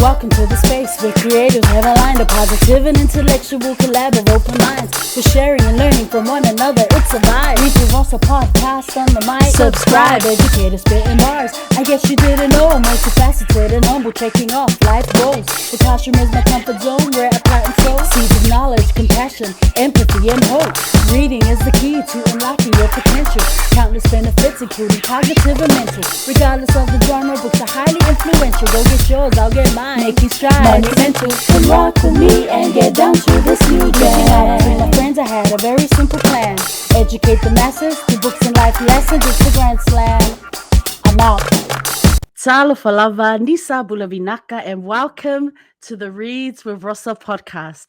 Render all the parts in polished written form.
Welcome to the space where creators have aligned a positive and intellectual collab of open minds. For sharing and learning from one another, it's a vibe. ReadswithRosa podcast on the mic. Subscribe, educator spitting bars. I guess you didn't know I'm multifaceted and humble, checking off life goals. The classroom is my comfort zone where I plant and sow seeds of knowledge, compassion, empathy, and hope. Reading is the key to unlocking your potential. Countless benefits, including cognitive and mental. Regardless of the genre, books are highly influential. Go get yours, I'll get mine. Making strides, monumental. Come rock with me and get down to this new jam. Reaching out to my friends, I had a very simple plan. Educate the masses through books and life lessons. It's the grand slam. I'm out. Talo falava nisa Bula Vinaka, and welcome to the Reads with Rosa podcast.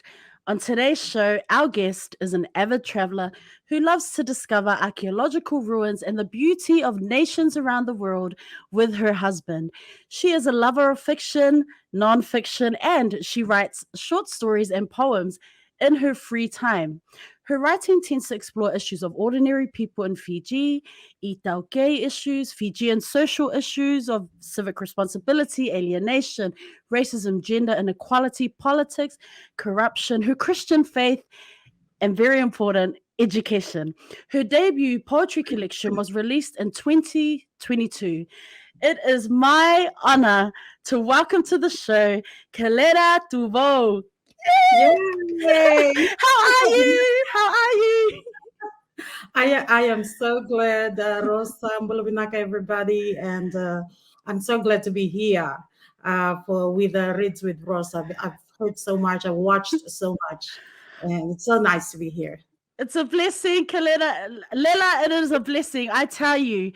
On today's show, our guest is an avid traveler who loves to discover archaeological ruins and the beauty of nations around the world with her husband. She is a lover of fiction, non-fiction, and she writes short stories and poems in her free time. Her writing tends to explore issues of ordinary people in Fiji, iTaukei issues, Fijian social issues of civic responsibility, alienation, racism, gender inequality, politics, corruption, her Christian faith, and very important, education. Her debut poetry collection was released in 2022. It is my honor to welcome to the show Kelera Tuvou. Yay! How are you? How are you? I am so glad, Rosa and Vinaka, everybody, and I'm so glad to be here with Reads with Rosa. I've heard so much, I've watched so much, and it's so nice to be here. It's a blessing, Kelera. Lela, it is a blessing. I tell you,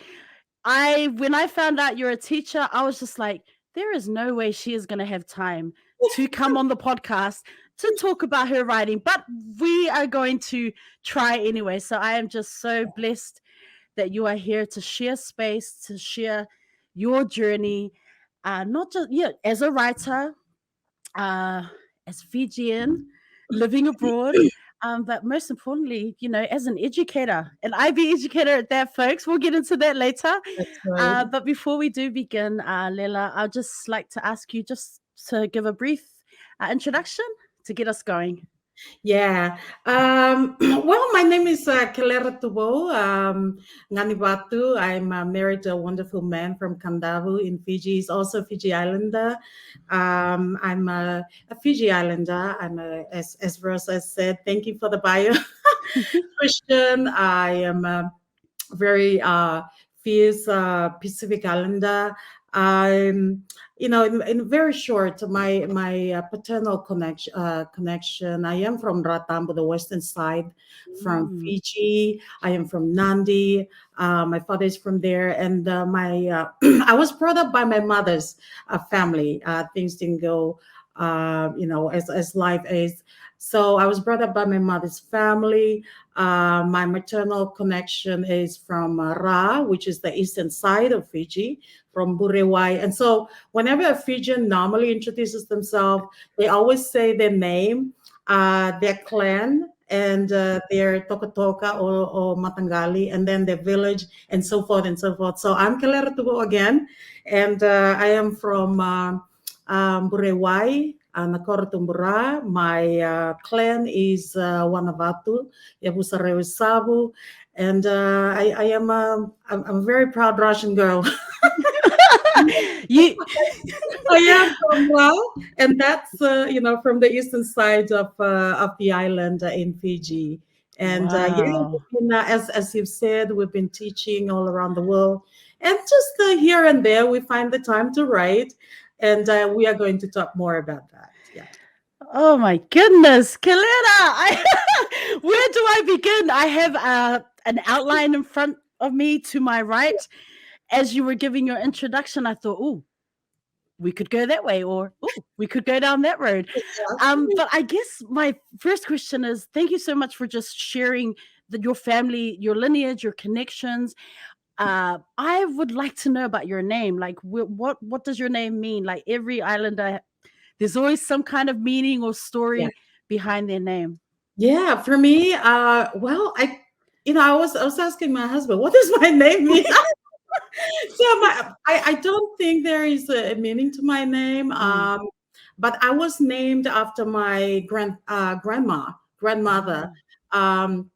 when I found out you're a teacher, I was just like, there is no way she is going to have time to come on the podcast to talk about her writing, but we are going to try anyway. So I am just so blessed that you are here to share space, to share your journey, not just as a writer, as Fijian, living abroad. But most importantly, as an educator, an IB educator at that, folks. We'll get into that later. That's right. But before we do begin, Lela, I'd just like to ask you just to give a brief introduction to get us going. Yeah. Well, my name is Kelera Tuvou-Ganivatu. I'm married to a wonderful man from Kandavu in Fiji. He's also Fiji Islander. I'm a Fiji Islander. As Rosa said, thank you for the bio. Christian. I am a very fierce Pacific Islander. I'm, in very short, my paternal connection. I am from Ratambo, the western side, from Fiji. I am from Nandi. My father is from there, and I was brought up by my mother's family. Things didn't go, as life is. So I was brought up by my mother's family. My maternal connection is from Ra, which is the eastern side of Fiji, from Burewai. And so whenever a Fijian normally introduces themselves, they always say their name, their clan, and their toka or matangali, and then their village, and so forth and so forth. So I'm Kelera Tuvou again, and I am from Burewai, Nakora Tumbura. My clan is Wanavatu, Yabusarewe Sabu, and I'm a very proud Russian girl. You, I am from Wow, and that's from the eastern side of the island in Fiji. And wow. as you've said, we've been teaching all around the world, and just here and there we find the time to write, and we are going to talk more about that. Yeah. Oh my goodness, Kelera! Where do I begin? I have an outline in front of me to my right. As you were giving your introduction, I thought, oh, we could go that way, or oh, we could go down that road. But I guess my first question is, thank you so much for just sharing your family, your lineage, your connections. I would like to know about your name. Like, what does your name mean? Like, every islander, there's always some kind of meaning or story behind their name. Yeah, for me, well, I was asking my husband, what does my name mean? So I don't think there is a meaning to my name. but I was named after my grandmother. Oh. Um,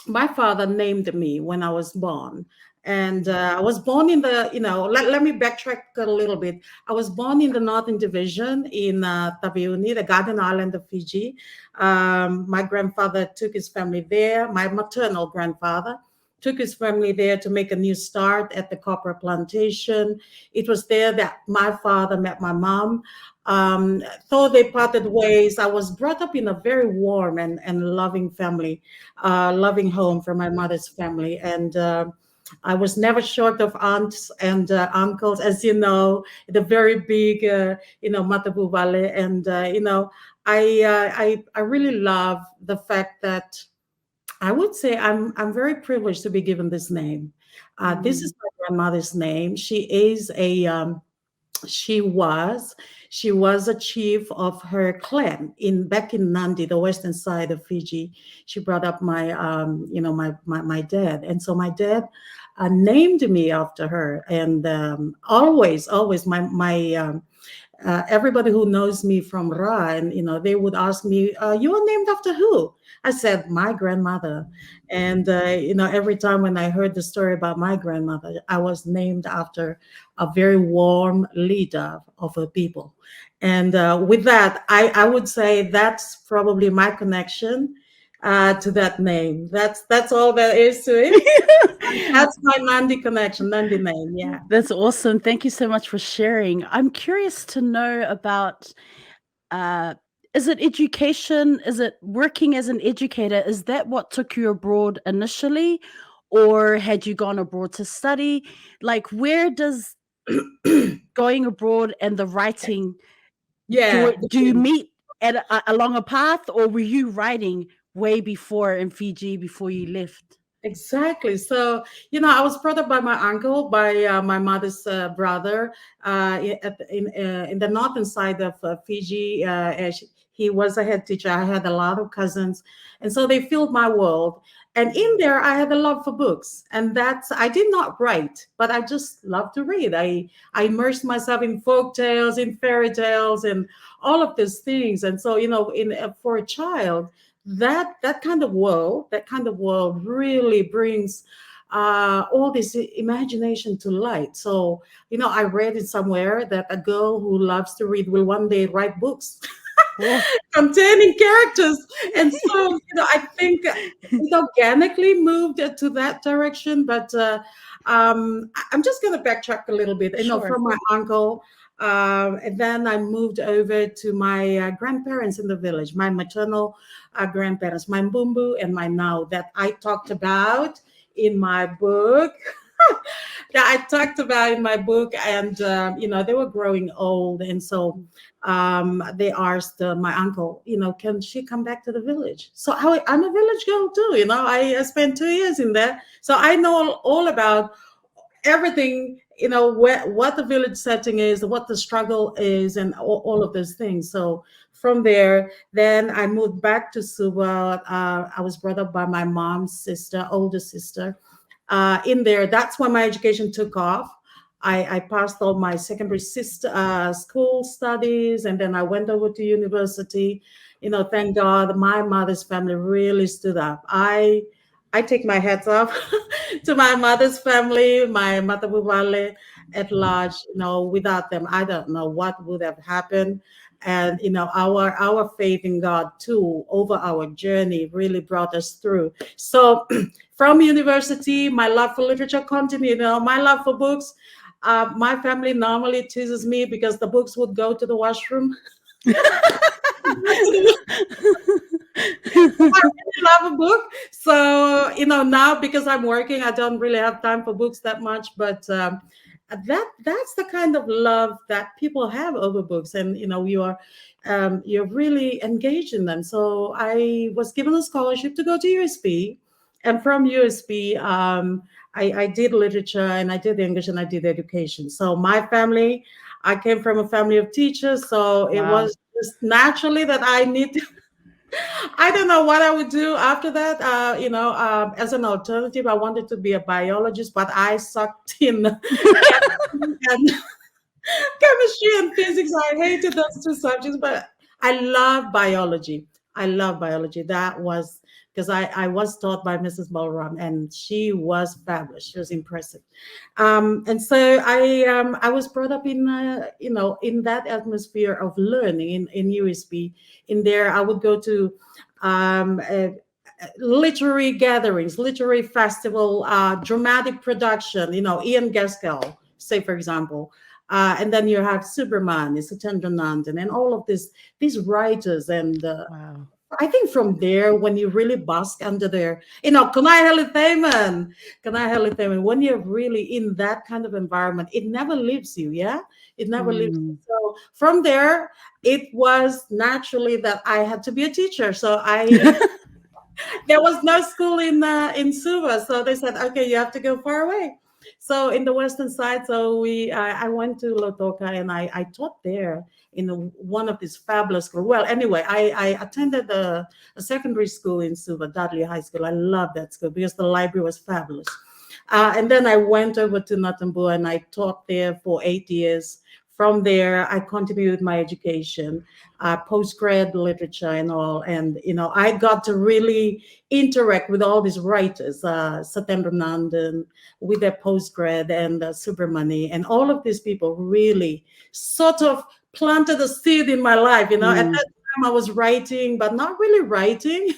my father named me when I was born. And I was born in the, let me backtrack a little bit. I was born in the Northern Division in Taveuni, the Garden Island of Fiji. My grandfather took his family there. My maternal grandfather took his family there to make a new start at the copper plantation. It was there that my father met my mom. Though they parted ways, I was brought up in a very warm and loving family, loving home from my mother's family. And I was never short of aunts and uncles, as you know, the very big, Matabu Valley. And, I really love the fact that I would say I'm very privileged to be given this name. This Mm. is my grandmother's name. She was she was a chief of her clan in back in Nandi, the western side of Fiji. She brought up my dad, and so my dad named me after her. And always everybody who knows me from Ra, and they would ask me, "You are named after who?" I said, "My grandmother." And every time when I heard the story about my grandmother, I was named after a very warm leader of her people. And with that, I would say that's probably my connection to that name. That's all there is to it. That's my Nandi connection, Nandi name. Yeah. That's awesome. Thank you so much for sharing. I'm curious to know about uh, is it education? Is it working as an educator? Is that what took you abroad initially? Or had you gone abroad to study? Like, where does going abroad and the writing Yeah. do you meet at along a path, or were you writing way before in Fiji before you left? Exactly. So, I was brought up by my uncle, by my mother's brother, in the northern side of Fiji. He was a head teacher. I had a lot of cousins, and so they filled my world. And in there, I had a love for books, and I did not write, but I just love to read. I immersed myself in folk tales, in fairy tales, and all of these things. And so, in for a child, that kind of world really brings all this imagination to light. So I read it somewhere that a girl who loves to read will one day write books Oh. containing characters. And so I think it organically moved to that direction. But I'm just going to backtrack a little bit. Sure. From my uncle, and then I moved over to my grandparents in the village, my maternal grandparents, my Mbumbu and my Now, that I talked about in my book. That I talked about in my book. And they were growing old. And so they asked my uncle, can she come back to the village? So I'm a village girl too. I spent 2 years in there, so I know all about everything, what the village setting is, what the struggle is, and all of those things. So from there, then I moved back to Suva. I was brought up by my mom's sister, older sister. In there, that's when my education took off. I passed all my secondary school studies, and then I went over to university. Thank God my mother's family really stood up. I take my hats off to my mother's family, my mother Buvale at large. Without them, I don't know what would have happened. And our faith in God too over our journey really brought us through. So from university, my love for literature continued. My love for books. My family normally teases me because the books would go to the washroom. I really love a book. So, now because I'm working, I don't really have time for books that much. But that's the kind of love that people have over books, and you're really engaged in them. So I was given a scholarship to go to USP, and from USP, I did literature, and I did English, and I did education. So my family, I came from a family of teachers, so it Wow. was just naturally that I need to. I don't know what I would do after that. As an alternative, I wanted to be a biologist, but I sucked in. And chemistry and physics. I hated those two subjects, but I love biology. I love biology. That was because I was taught by Mrs. Balram, and she was fabulous. She was impressive. And so I was brought up in in that atmosphere of learning in USB. In there, I would go to um, uh, literary gatherings, literary festival, dramatic production. Ian Gaskell, say for example, and then you have Superman, Satendra Nandan, and all of these writers. And Wow. I think from there, when you really bask under there, Kanai Halithaman, Kanai Halithaman, when you're really in that kind of environment, it never leaves you. Yeah, it never leaves you. Mm. So from there, it was naturally that I had to be a teacher. So I there was no school in Suva, so they said, okay, you have to go far away. So in the western side, so I went to Lotoka and I taught there in one of these fabulous schools. Well, anyway, I attended a secondary school in Suva, Dudley High School. I love that school because the library was fabulous. And then I went over to Natambua and I taught there for 8 years. From there, I continued my education, postgrad literature and all. And, I got to really interact with all these writers, Satyendra Nandan, with their postgrad and Subramani. And all of these people really sort of planted a seed in my life. At Mm. that time I was writing, but not really writing.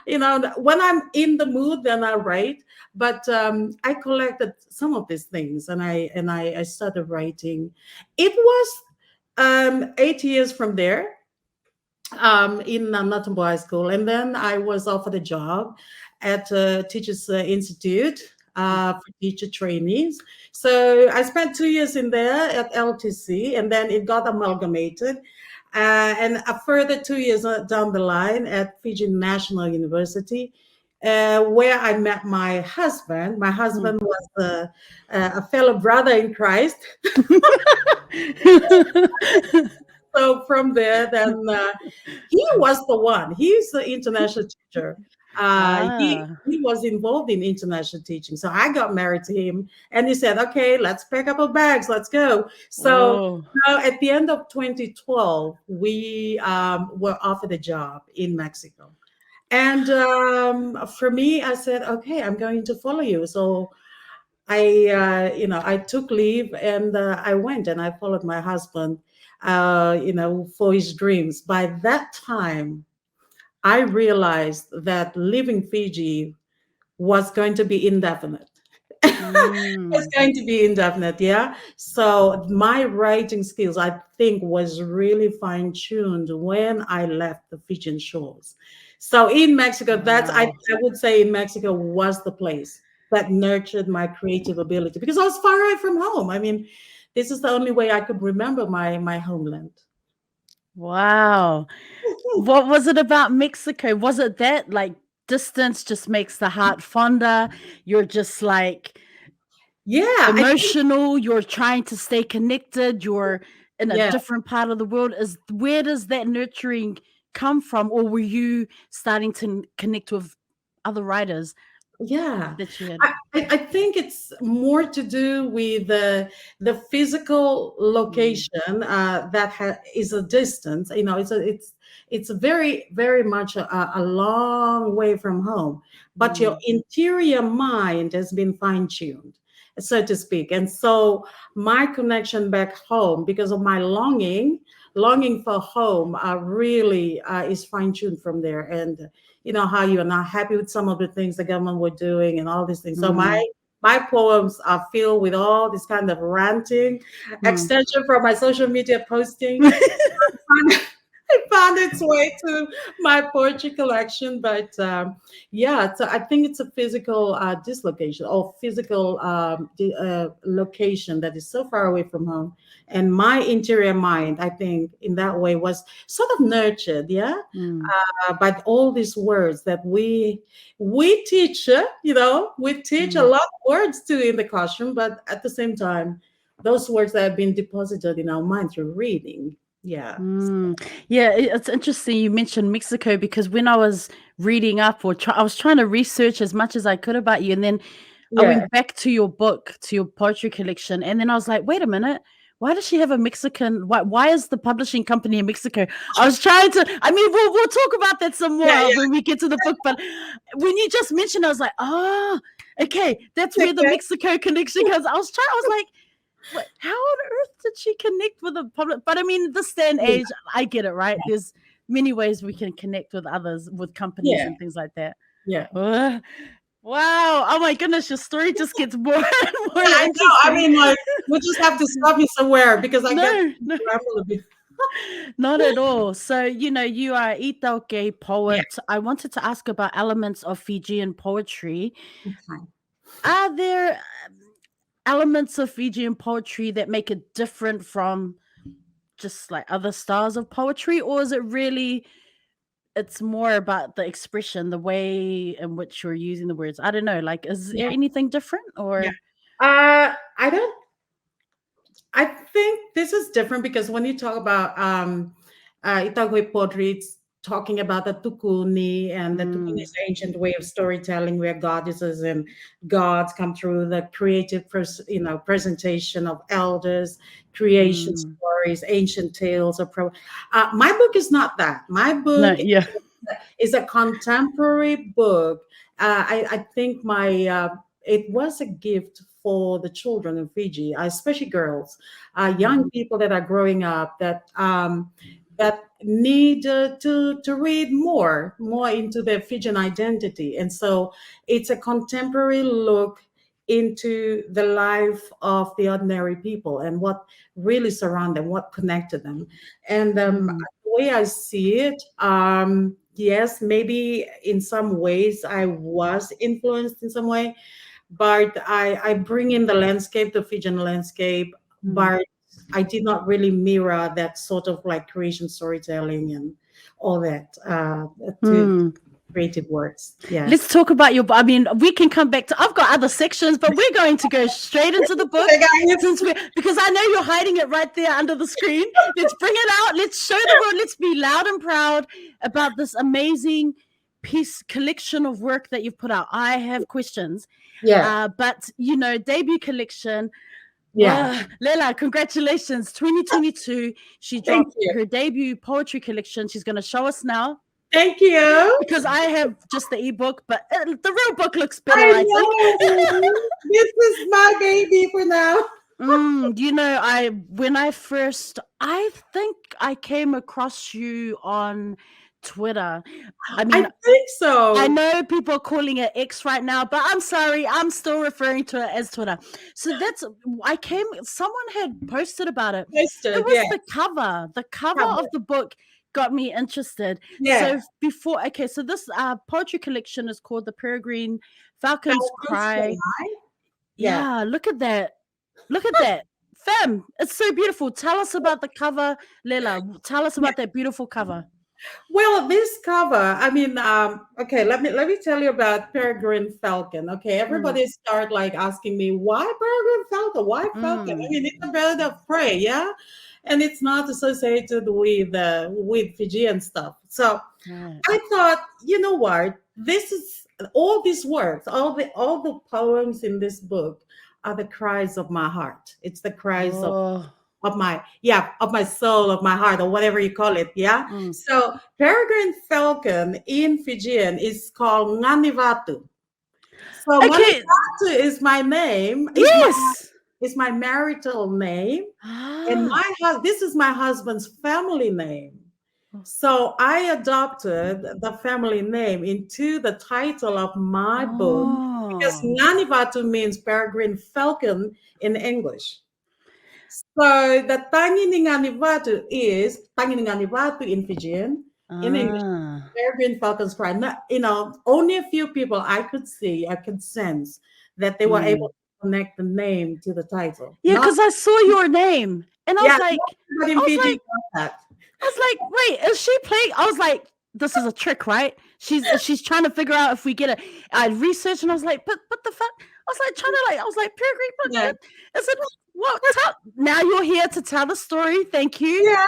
When I'm in the mood, then I write. But I collected some of these things, and I started writing. It was 8 years from there, in Natambo High School, and then I was offered a job at Teachers Institute for teacher trainees. So I spent 2 years in there at LTC, and then it got amalgamated. And a further 2 years down the line at Fiji National University, where I met my husband. My Mm. husband was a fellow brother in Christ. So from there, then he was the one. He's the international teacher. He Ah. he was involved in international teaching. So I got married to him, and he said, "Okay, let's pack up our bags, let's go." So Oh. now, at the end of 2012, we were offered a job in Mexico, and for me, I said, "Okay, I'm going to follow you." So I took leave and I went and I followed my husband, for his dreams. By that time, I realized that leaving Fiji was going to be indefinite. It's Mm. going to be indefinite, yeah. So my writing skills, I think, was really fine tuned when I left the Fijian shores. So in Mexico, I Wow. would say in Mexico was the place that nurtured my creative ability because I was far away from home. I mean, this is the only way I could remember my homeland. Wow. What was it about Mexico? Was it that like distance just makes the heart fonder? You're just like Yeah, I think emotional, you're trying to stay connected, you're in a yeah, different part of the world. Is where does that nurturing come from? Or were you starting to connect with other writers yeah. that you had? I think it's more to do with the physical Mm, location that is a distance. It's a very very much a long way from home, but your mm, interior mind has been fine tuned, so to speak. And so my connection back home, because of my longing for home, really is fine tuned from there. And how you are not happy with some of the things the government were doing and all these things. So mm, my poems are filled with all this kind of ranting, mm. extension from my social media posting. It found its way to my poetry collection. But yeah, so I think it's a physical dislocation or physical location that is so far away from home. And my interior mind, I think, in that way was sort of nurtured, yeah, Mm, by all these words that we teach. We teach a mm. lot of words too in the classroom, but at the same time, those words that have been deposited in our mind through reading. Yeah. Yeah, it's interesting you mentioned Mexico because when I was reading up or I was trying to research as much as I could about you, and then I Yeah. went back to your book, to your poetry collection, and then I was like, wait a minute, why does she have a Mexican? Why is the publishing company in Mexico? I was trying to. I mean, we'll talk about that some more when we get to the book. But when you just mentioned, I was like, okay, that's where the Mexico connection comes. I was like, what? How on earth did she connect with the public? But I mean, this day and age, I get it, right? There's many ways we can connect with others, with companies and things like that. Yeah. Wow. Oh my goodness, your story just gets more and more I interesting. know. I mean, like, we just have to stop me somewhere because I get a bit. Not at all. So, you are iTaukei poet. Yeah. I wanted to ask about elements of Fijian poetry. Okay. Are there elements of Fijian poetry that make it different from just like other styles of poetry, or is it really, it's more about the expression, the way in which you're using the words? I don't know. Like, is there anything different, or? I think this is different because when you talk about iTaukei poetry, it's talking about the tukuni, and the tukuni is the ancient way of storytelling where goddesses and gods come through the creative presentation of elders, creation stories, ancient tales. My book is not that. My book is a contemporary book. I think it was a gift for the children in Fiji, especially girls, young people that are growing up that need to read more into their Fijian identity. And so it's a contemporary look into the life of the ordinary people and what really surround them, what connected them. And the way I see it, yes, maybe in some ways I was influenced in some way, but I bring in the landscape, the Fijian landscape, but I did not really mirror that sort of like creation storytelling and all that to creative works. Yeah. Let's talk about I mean, we can come back to, I've got other sections, but we're going to go straight into the book because I know you're hiding it right there under the screen. Let's bring it out. Let's show the world. Let's be loud and proud about this amazing collection of work that you've put out. I have questions. Yeah. But debut collection. Yeah. Lela, congratulations. 2022. She dropped her debut poetry collection. She's going to show us now. Thank you. Because I have just the ebook, but the real book looks better, I think. This is my baby for now. I think I came across you on Twitter. I mean, I think so. I know people are calling it X right now, but I'm sorry, I'm still referring to it as Twitter. So someone had posted about it. It was the cover. The cover of the book got me interested. So so this poetry collection is called the Peregrine Falcon's Cry. Yeah, look at that. Look at that. Fem, it's so beautiful. Tell us about the cover, Lela. Tell us about that beautiful cover. Well, this cover, I mean, okay, let me tell you about Peregrine Falcon. Okay, everybody start like asking me, why Peregrine Falcon? Why Falcon? I mean, it's a bird of prey, yeah? And it's not associated with Fijian stuff. So I thought, you know what? This is all these works, all the poems in this book are the cries of my heart. It's the cries of my soul, of my heart, or whatever you call it. Yeah. So Peregrine Falcon in Fijian is called Ganivatu. So Ganivatu is my name. It's my marital name. And this is my husband's family name. So I adopted the family name into the title of my book because Ganivatu means Peregrine Falcon in English. So the Ganivatu is Ganivatu in Fijian, in English, Peregrine Falcon's Cry. Only a few people I could sense that they were able to connect the name to the title. Yeah, because I saw your name and I was like, wait, is she playing? I was like, this is a trick, right? She's trying to figure out if we get it. I researched and I was like, but the fuck? I was like, Peregrine, is it what? Now you're here to tell the story. Thank you. Yeah.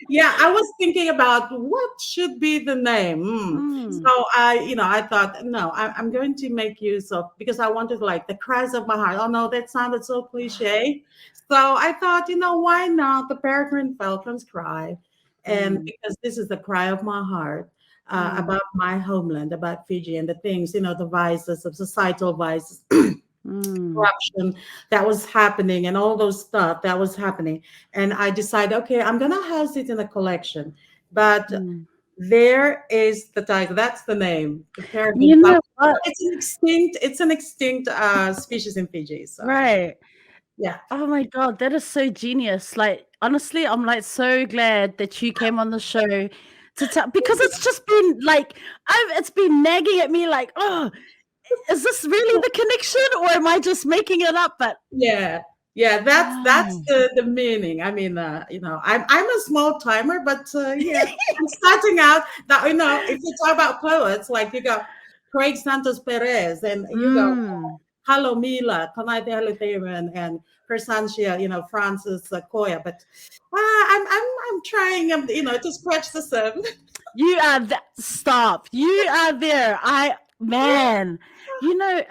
Yeah, I was thinking about what should be the name. Mm, So I thought, no, I'm going to make use of, because I wanted like the cries of my heart. Oh no, that sounded so cliche. So I thought, why not the Peregrine Falcon's cry? And mm, because this is the cry of my heart, mm, about my homeland, about Fiji, and the things, the vices of societal vices, mm, corruption that was happening, and all those stuff that was happening. And I decided, okay, I'm gonna house it in a collection. But mm. there is the title. That's the name, the peregrine You falcon. know what? It's an extinct species in Fiji. So Right. yeah, Oh my God, that is so genius. Like, honestly, I'm like so glad that you came on the show to tell because it's just been like it's been nagging at me like, oh, is this really the connection or am I just making it up? But yeah, yeah. That's oh. the meaning. I mean, I'm a small timer, but yeah, I'm starting out. Now, if you talk about poets, like you got Craig Santos Perez, and you go Mm. Hello Mila, Kanaite Haliteran, and Persantia, Francis Koya. But I'm trying, to scratch the surface. You are stop. You are there. Man.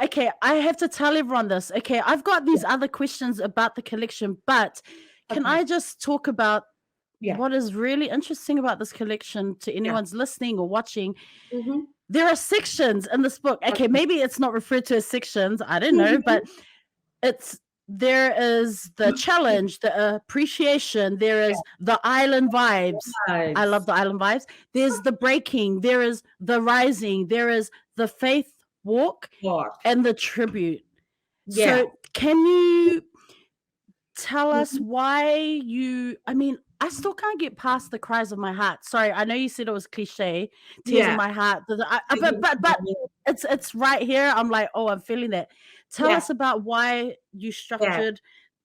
Okay, I have to tell everyone this. Okay, I've got these other questions about the collection, but can Okay. I just talk about Yeah. what is really interesting about this collection to Yeah. anyone's listening or watching? Mm-hmm. There are sections in this book. Okay, Okay. maybe it's not referred to as sections. I don't know, Mhm. but it's there is the challenge, the appreciation, there is the island vibes. I love Vibes. the island vibes. There's the breaking, there is the rising, there is the faith walk Walk. and the tribute. Yeah. So can you tell us Mhm. why I mean, I still can't get past the cries of my heart. Sorry, I know you said it was cliche, tears of Yeah. my heart. But it's right here. I'm like, oh, I'm feeling that. Tell Yeah. us about why you Yeah. structured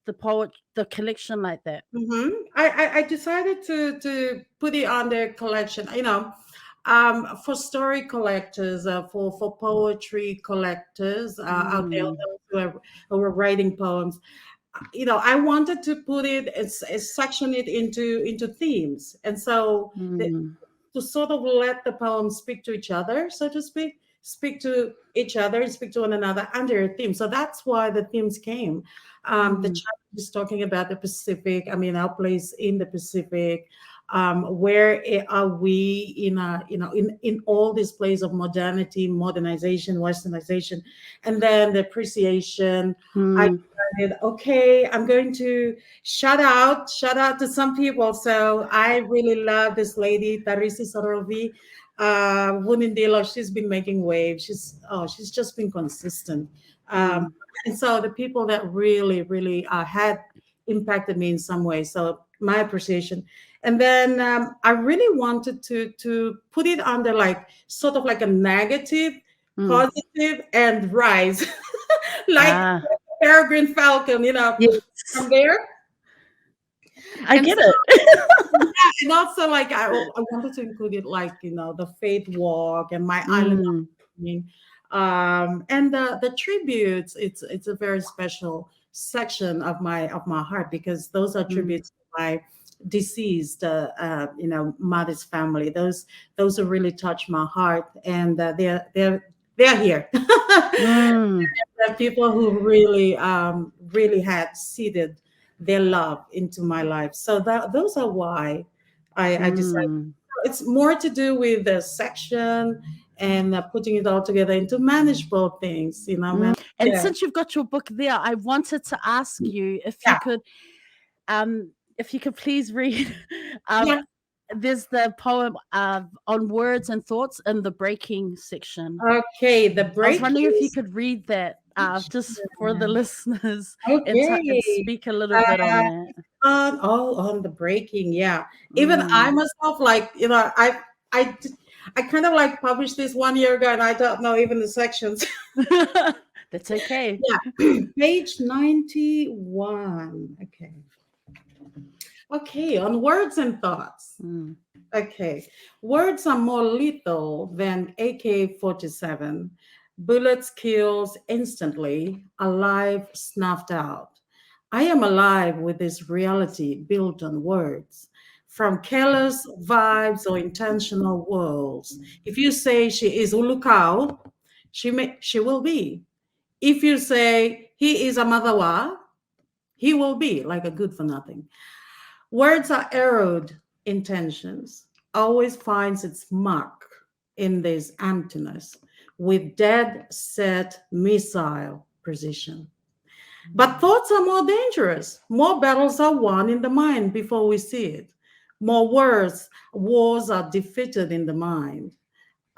the collection like that. I decided to put it on their collection. For story collectors, for poetry collectors out there, Mm, those who are writing poems. I wanted to put it, section it into themes, and so mm, to sort of let the poems speak to each other, so to speak to each other and speak to one another under a theme. So that's why the themes came. The mm, chapter is talking about the Pacific. I mean, our place in the Pacific. Where are we in all this place of modernity, modernization, westernization, and then the appreciation. I mm, decided, okay, I'm going to shout out to some people. So I really love this lady, Tarisi Sorovi, Wunindilo. She's been making waves. She's just been consistent. Um, mm, and so the people that really, really had impacted me in some way. So my appreciation. And then I really wanted to put it under like sort of like a negative, mm. positive, and rise, like Ah, Peregrine Falcon, yes, from there. I And get so, it. yeah, and also like I wanted to include it like the faith walk and my island Mm, upbringing, and the tributes. It's a very special section of my heart, because those are mm, tributes to my deceased mother's family. Those who really touch my heart, and they're here. mm, The people who really had seeded their love into my life. So those are why I decided. mm. It's more to do with the section, and putting it all together into manageable things. And Yeah, since you've got your book there, I wanted to ask you yeah, if you could please read um yeah. there's the poem on words and thoughts in the breaking section. Okay, the I was break wondering if you is could read that just for the listeners and okay. speak a little bit on Uh, that. on the breaking, yeah. Even I Mm. myself, like, I I kind of like published this 1 year ago, and I don't know even the sections. That's okay. Yeah, page 91. Okay. Okay, on words and thoughts. Mm. Okay. Words are more lethal than AK-47. Bullets kills instantly, alive snuffed out. I am alive with this reality built on words. from careless vibes or intentional worlds. If you say she is ulukau, she will be. If you say he is a madawa, he will be like a good for nothing. Words are arrowed intentions, always finds its mark in this emptiness with dead set missile precision. But thoughts are more dangerous. More battles are won in the mind before we see it. More wars are defeated in the mind.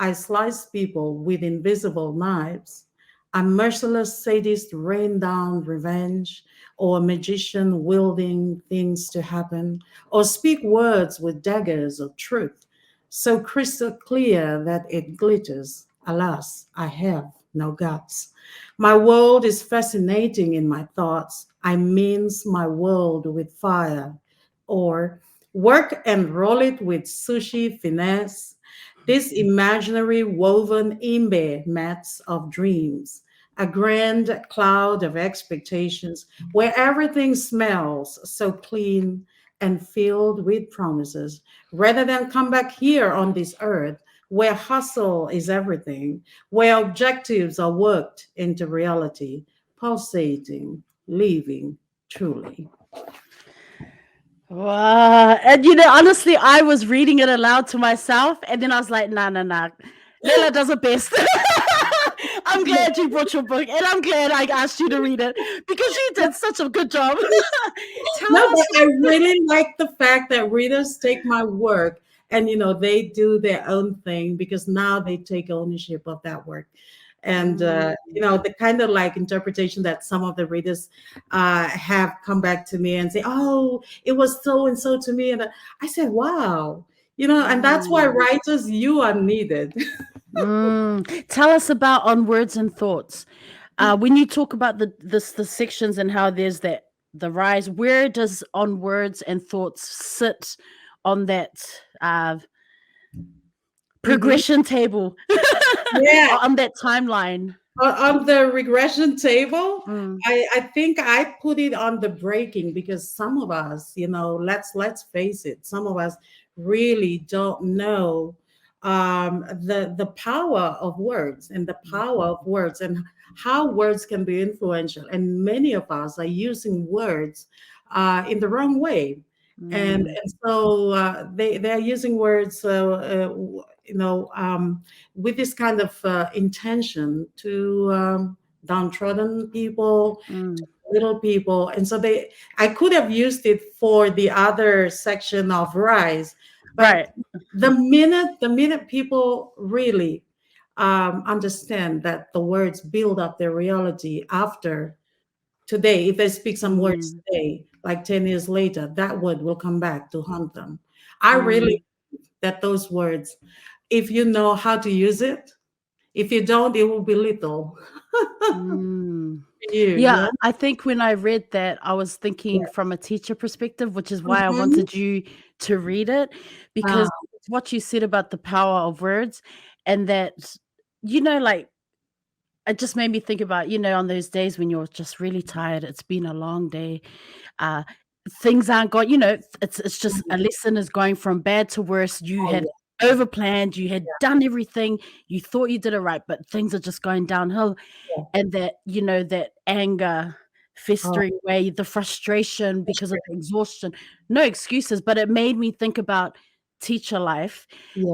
I slice people with invisible knives. A merciless sadist rain down revenge, or a magician wielding things to happen, or speak words with daggers of truth, so crystal clear that it glitters. Alas, I have no guts. My world is fascinating in my thoughts. I mince my world with fire, or work and roll it with sushi finesse. This imaginary woven imbe mats of dreams, a grand cloud of expectations where everything smells so clean and filled with promises, rather than come back here on this earth where hustle is everything, where objectives are worked into reality, pulsating, living truly. Wow. And honestly, I was reading it aloud to myself, and then I was like, nah, nah, nah. Leila does it best. I'm glad you brought your book, and I'm glad I asked you to read it because you did such a good job. Tell No, us. but I really like the fact that readers take my work and they do their own thing because now they take ownership of that work. And the kind of like interpretation that some of the readers have come back to me and say, "Oh, it was so and so to me," and I said, "Wow." And that's why writers, you are needed. Tell us about on words and thoughts. When you talk about the sections and how there's the rise, where does on words and thoughts sit on that progression table? Yeah. On that timeline? On the regression table, Mm, I think I put it on the breaking because some of us, let's face it, some of us really don't know the power of words and the power of words and how words can be influential. And many of us are using words in the wrong way. And so they're using words with this kind of intention to downtrodden people, mm, little people. And so I could have used it for the other section of rise, right. but the minute people really understand that the words build up their reality after today, if they speak some words Mm, today, like 10 years later, that word will come back to haunt them. I mm, really that those words, if you know how to use it, if you don't, it will be little mm. to you, Yeah, I think when I read that, I was thinking Yeah. from a teacher perspective, which is why I Mhm. wanted you to read it, Uh, because what you said about the power of words and that, like, it just made me think about, on those days when you're just really tired, it's been a long day, uh, things aren't going, it's just a lesson is going from bad to worse. You oh, had overplanned, you had done everything, you thought you did it right, but things are just going downhill. yeah, And that, that anger oh, festering away, the frustration because of the exhaustion, no excuses, but it made me think about teacher life.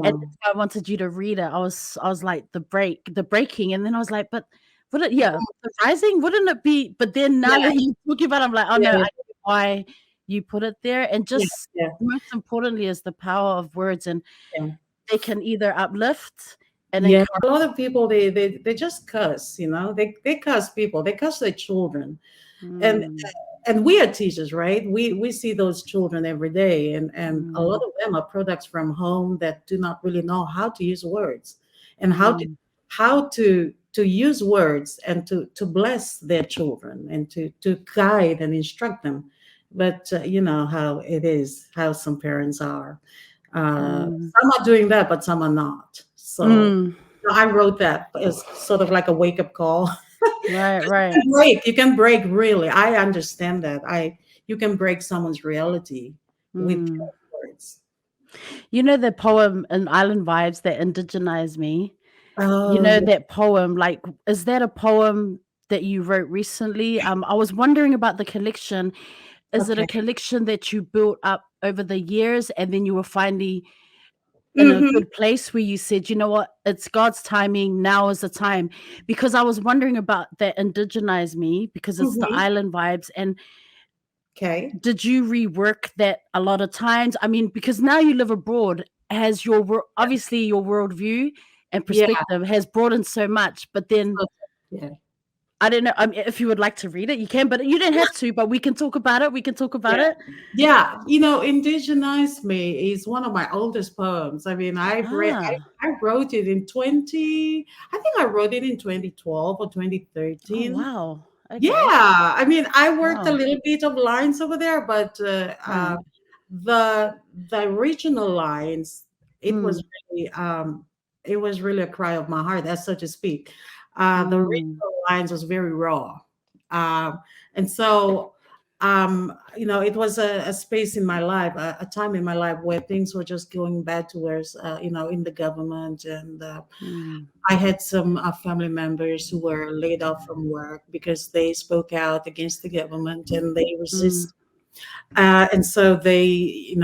And yeah. that's why I wanted you to read it. I was like the breaking, and then I was like, but would it, yeah, the rising, wouldn't it be? But then now Yeah, that you're talking about it, I'm like, oh no, I yeah, get why you put it there. And yeah, just yeah, most importantly is the power of words, and yeah. they can either uplift and Yeah, encourage. a lot of people they just cuss, they cuss people, they cuss their children, and Mm, and we are teachers, right? We see those children every day, and a lot mm, of them are products from home that do not really know how to use words and mm, how to use words and to bless their children and to guide and instruct them. But you know how it is, how some parents are. mm. Some are doing that, but some are not. So Mm, I wrote that as sort of like a wake up call. right, You right. can break. You can break. Really, I understand that. You can break someone's reality with Mm, words. You know the poem in Island Vibes that indigenize me? You Oh, know yeah. that poem, like, is that a poem that you wrote recently? I was wondering about the collection. Is it a Okay. collection that you built up over the years and then you were finally in a Mm-hmm. good place where you said, you know what, it's God's timing, now is the time? Because I was wondering about that indigenize me because it's the Mm-hmm. Island Vibes. And Okay. did you rework that a lot of times? I mean, because now you live abroad, has your obviously your worldview and Yeah. perspective has broadened so much, but then So, yeah. I don't know. If you would like to read it, you can, but you don't have to. But we can talk about it. We can talk about Yeah. it. Yeah. Indigenize Me is one of my oldest poems. I mean, Ah, I wrote it in 20, I think I wrote it in 2012 or oh 2013. wow. Yeah, Okay. I mean, I worked a Wow. little bit of lines over there, but Right. the original lines, it was Mm, really it was really a cry of my heart, as so to speak. The mm, original lines was very raw, and so it was a space in my life, a time in my life where things were just going bad towards in the government, and mm, I had some family members who were laid off from work because they spoke out against the government and they mm, resist. And so they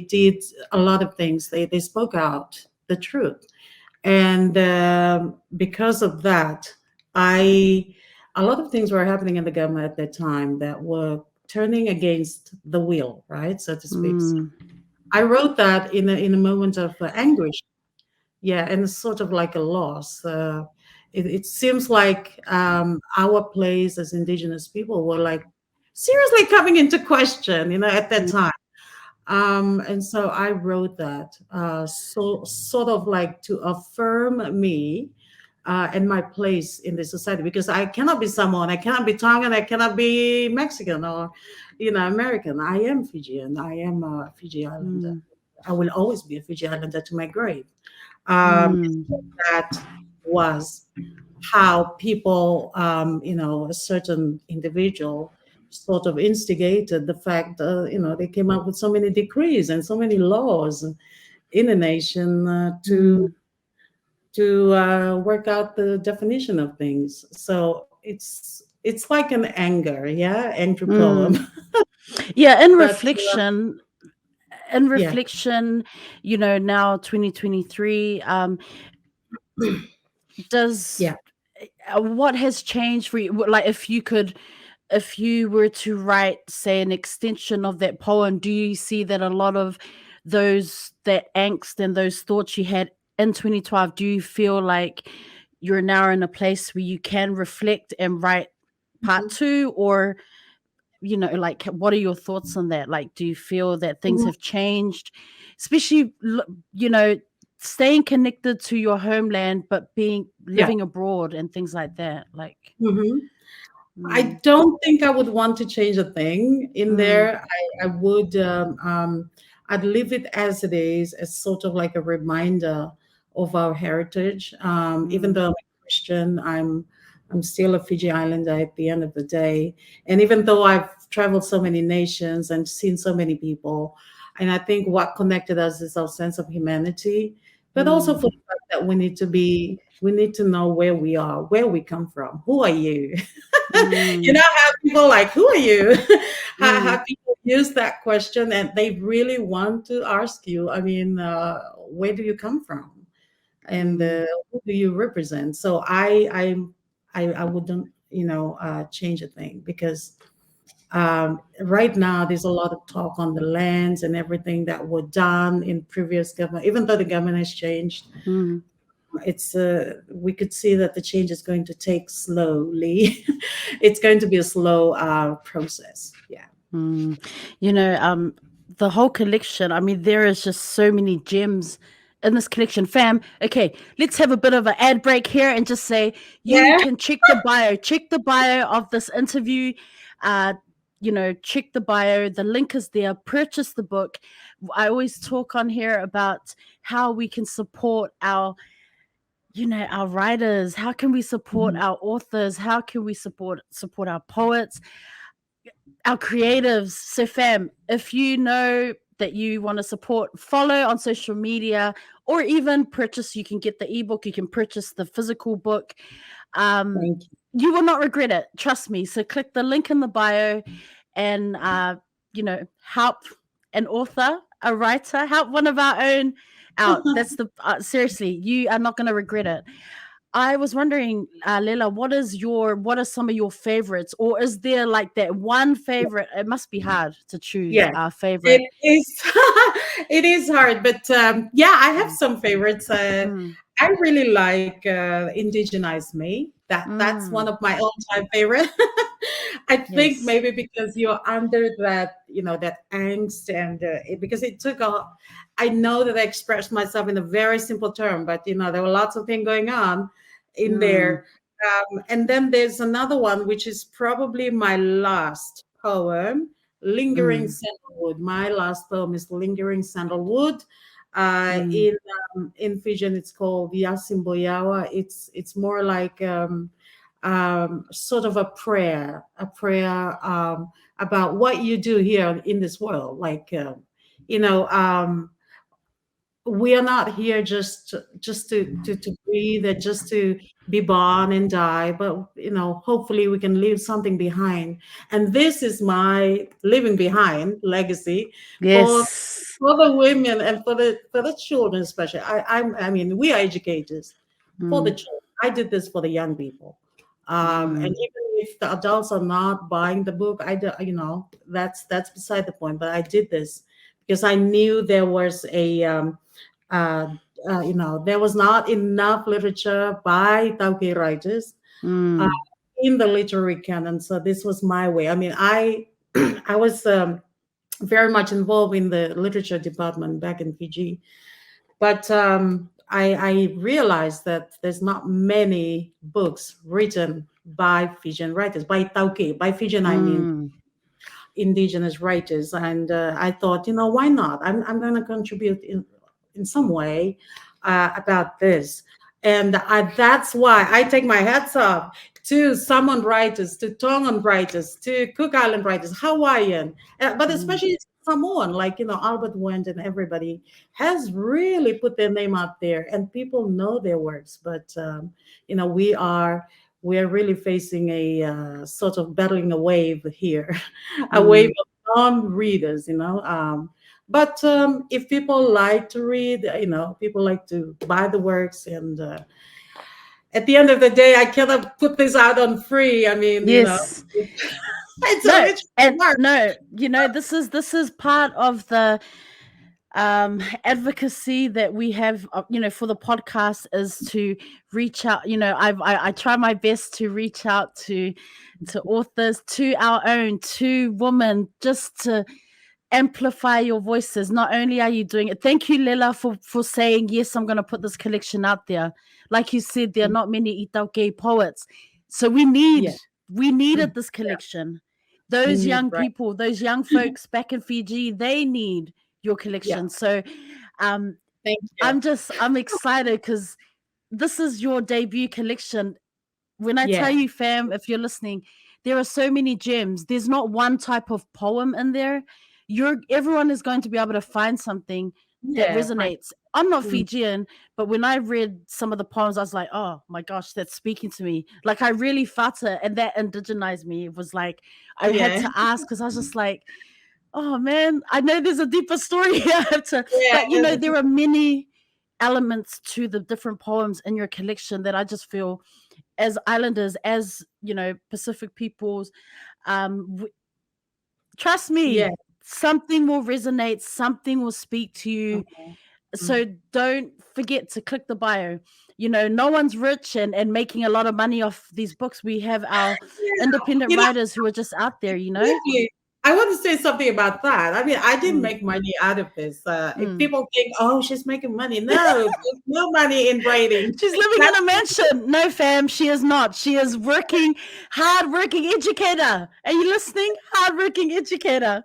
did a lot of things. They spoke out the truth, and because of that, I a lot of things were happening in the government at that time that were turning against the will, right, so to speak. So mm, I wrote that in a moment of anguish, yeah, and it's sort of like a loss. It seems like our place as indigenous people were like seriously coming into question, at that mm, time. And so I wrote that, so sort of like to affirm me and my place in the society, because I cannot be someone, I cannot be Tongan, I cannot be Mexican or, American. I am Fijian. I am a Fiji Islander. mm, I will always be a Fiji Islander to my grave. mm, That was how people, a certain individual sort of instigated the fact, they came up with so many decrees and so many laws in a nation mm, to work out the definition of things. So it's like an anger, yeah, angry poem. mm. Yeah, But in yeah, reflection, now 2023, does yeah. what has changed for you? Like, if you were to write, say, an extension of that poem, do you see that a lot of that angst and those thoughts you had in 2012, do you feel like you're now in a place where you can reflect and write part Mhm. two? Or, like, what are your thoughts on that? Like, do you feel that things Mhm. have changed, especially, you know, staying connected to your homeland, but Yeah. living abroad and things like that? Like, Mhm. I mm, don't think I would want to change a thing in mm, there. I would, I'd leave it as it is, as sort of like a reminder of our heritage. Even mm, though I'm a Christian, I'm still a Fiji Islander at the end of the day. And even though I've traveled so many nations and seen so many people, and I think what connected us is our sense of humanity, but also mm, for the fact that we need to know where we are, where we come from. Who are you? mm, How people like, who are you? How mm, people use that question and they really want to ask you, I mean, where do you come from? And mm, who do you represent? So I wouldn't, change a thing, because right now there's a lot of talk on the lands and everything that were done in previous government. Even though the government has changed, mm, it's we could see that the change is going to take slowly. It's going to be a slow process. Yeah. mm. You know, the whole collection, I mean, there is just so many gems in this collection, fam. Okay, let's have a bit of an ad break here and just say you Yeah. can check the bio of this interview. Uh, check the bio. The link is there. Purchase the book. I always talk on here about how we can support our writers. How can we support Mhm. our authors? How can we support our poets, our creatives? So, fam, if you know that you want to support, follow on social media, or even purchase. You can get the ebook, you can purchase the physical book. Thank you. You will not regret it. Trust me. So click the link in the bio and, help an author, a writer, help one of our own out. That's the, seriously, you are not going to regret it. I was wondering, Lela, what are some of your favorites, or is there like that one favorite? It must be hard to choose Yes, a favorite. it is. It is hard, but yeah, I have Mm, some favorites. mm, I really like Indigenize Me. That's one mm, of my all-time favorite. I think yes. maybe because you're under that, that angst, and because it took a. I know that I expressed myself in a very simple term, but there were lots of things going on in Mm, there. And then there's another one, which is probably my last poem, Lingering mm, Sandalwood. My last poem is Lingering Sandalwood. mm, In Fijian, it's called Yasimboyawa. It's more like sort of a prayer about what you do here in this world. Like, you know, we are not here just to breathe and just to be born and die, but hopefully we can leave something behind. And this is my leaving behind legacy for yes. for the women and for the children, especially. I mean, we are educators for the Mm, children. I did this for the young people. And mm, even if the adults are not buying the book, I do, that's beside the point. But I did this because I knew there was uh, there was not enough literature by iTaukei writers uh, mm, in the literary canon. So this was my way. I mean, I I was very much involved in the literature department back in Fiji, but I realized that there's not many books written by Fijian writers, by iTaukei. By Fijian, I mean mm, indigenous writers. And I thought, why not? I'm going to contribute in some way about this. And that's why I take my hats off to Samoan writers, to Tongan writers, to Cook Island writers, Hawaiian, but mm, especially Samoan, like, Albert Wendt and everybody has really put their name out there, and people know their works. But, we are really facing a sort of battling a wave here, a wave mm. of non-readers, but if people like to read, people like to buy the works, and at the end of the day, I cannot put this out on free. I mean, Yes. it's a No, literary and work. no, this is part of the advocacy that we have, for the podcast, is to reach out. I try my best to reach out to authors, to our own, to women, just to amplify your voices. Not only are you doing it, thank you, Lela, for saying yes, I'm going to put this collection out there. Like you said, there are not many iTaukei poets, so Yeah, we needed this yeah, collection. we Those need, young right. people, those young folks back in Fiji, they need your Yeah, collection. So um thank you. I'm excited because this is your debut collection. When I tell Yeah, you, fam, if you're listening, there are so many gems. There's not one type of poem in there. Everyone is going to be able to find something that yeah, resonates. I'm not mm, Fijian, but when I read some of the poems, I was like, oh my gosh, that's speaking to me. Like, I really felt it, and that indigenized me. It was like I had yeah, to ask, because I was just like, oh man, I know there's a deeper story here. yeah. But there are many elements to the different poems in your collection that I just feel, as islanders, as Pacific peoples, w- trust Yeah. me, something will resonate, something will speak to you. Mhm, So mhm. don't forget to click the bio. No one's rich and making a lot of money off these books. We have our Yeah, independent you know, who are just out there. Really, I want to say something about that. I mean, I didn't Mm, make money out of this. If mm. people think, "Oh, she's making money," no, there's no money in writing. She's living That, in a mansion. No, fam, she is not. She is working, hard-working educator. Are you listening? Hard-working educator.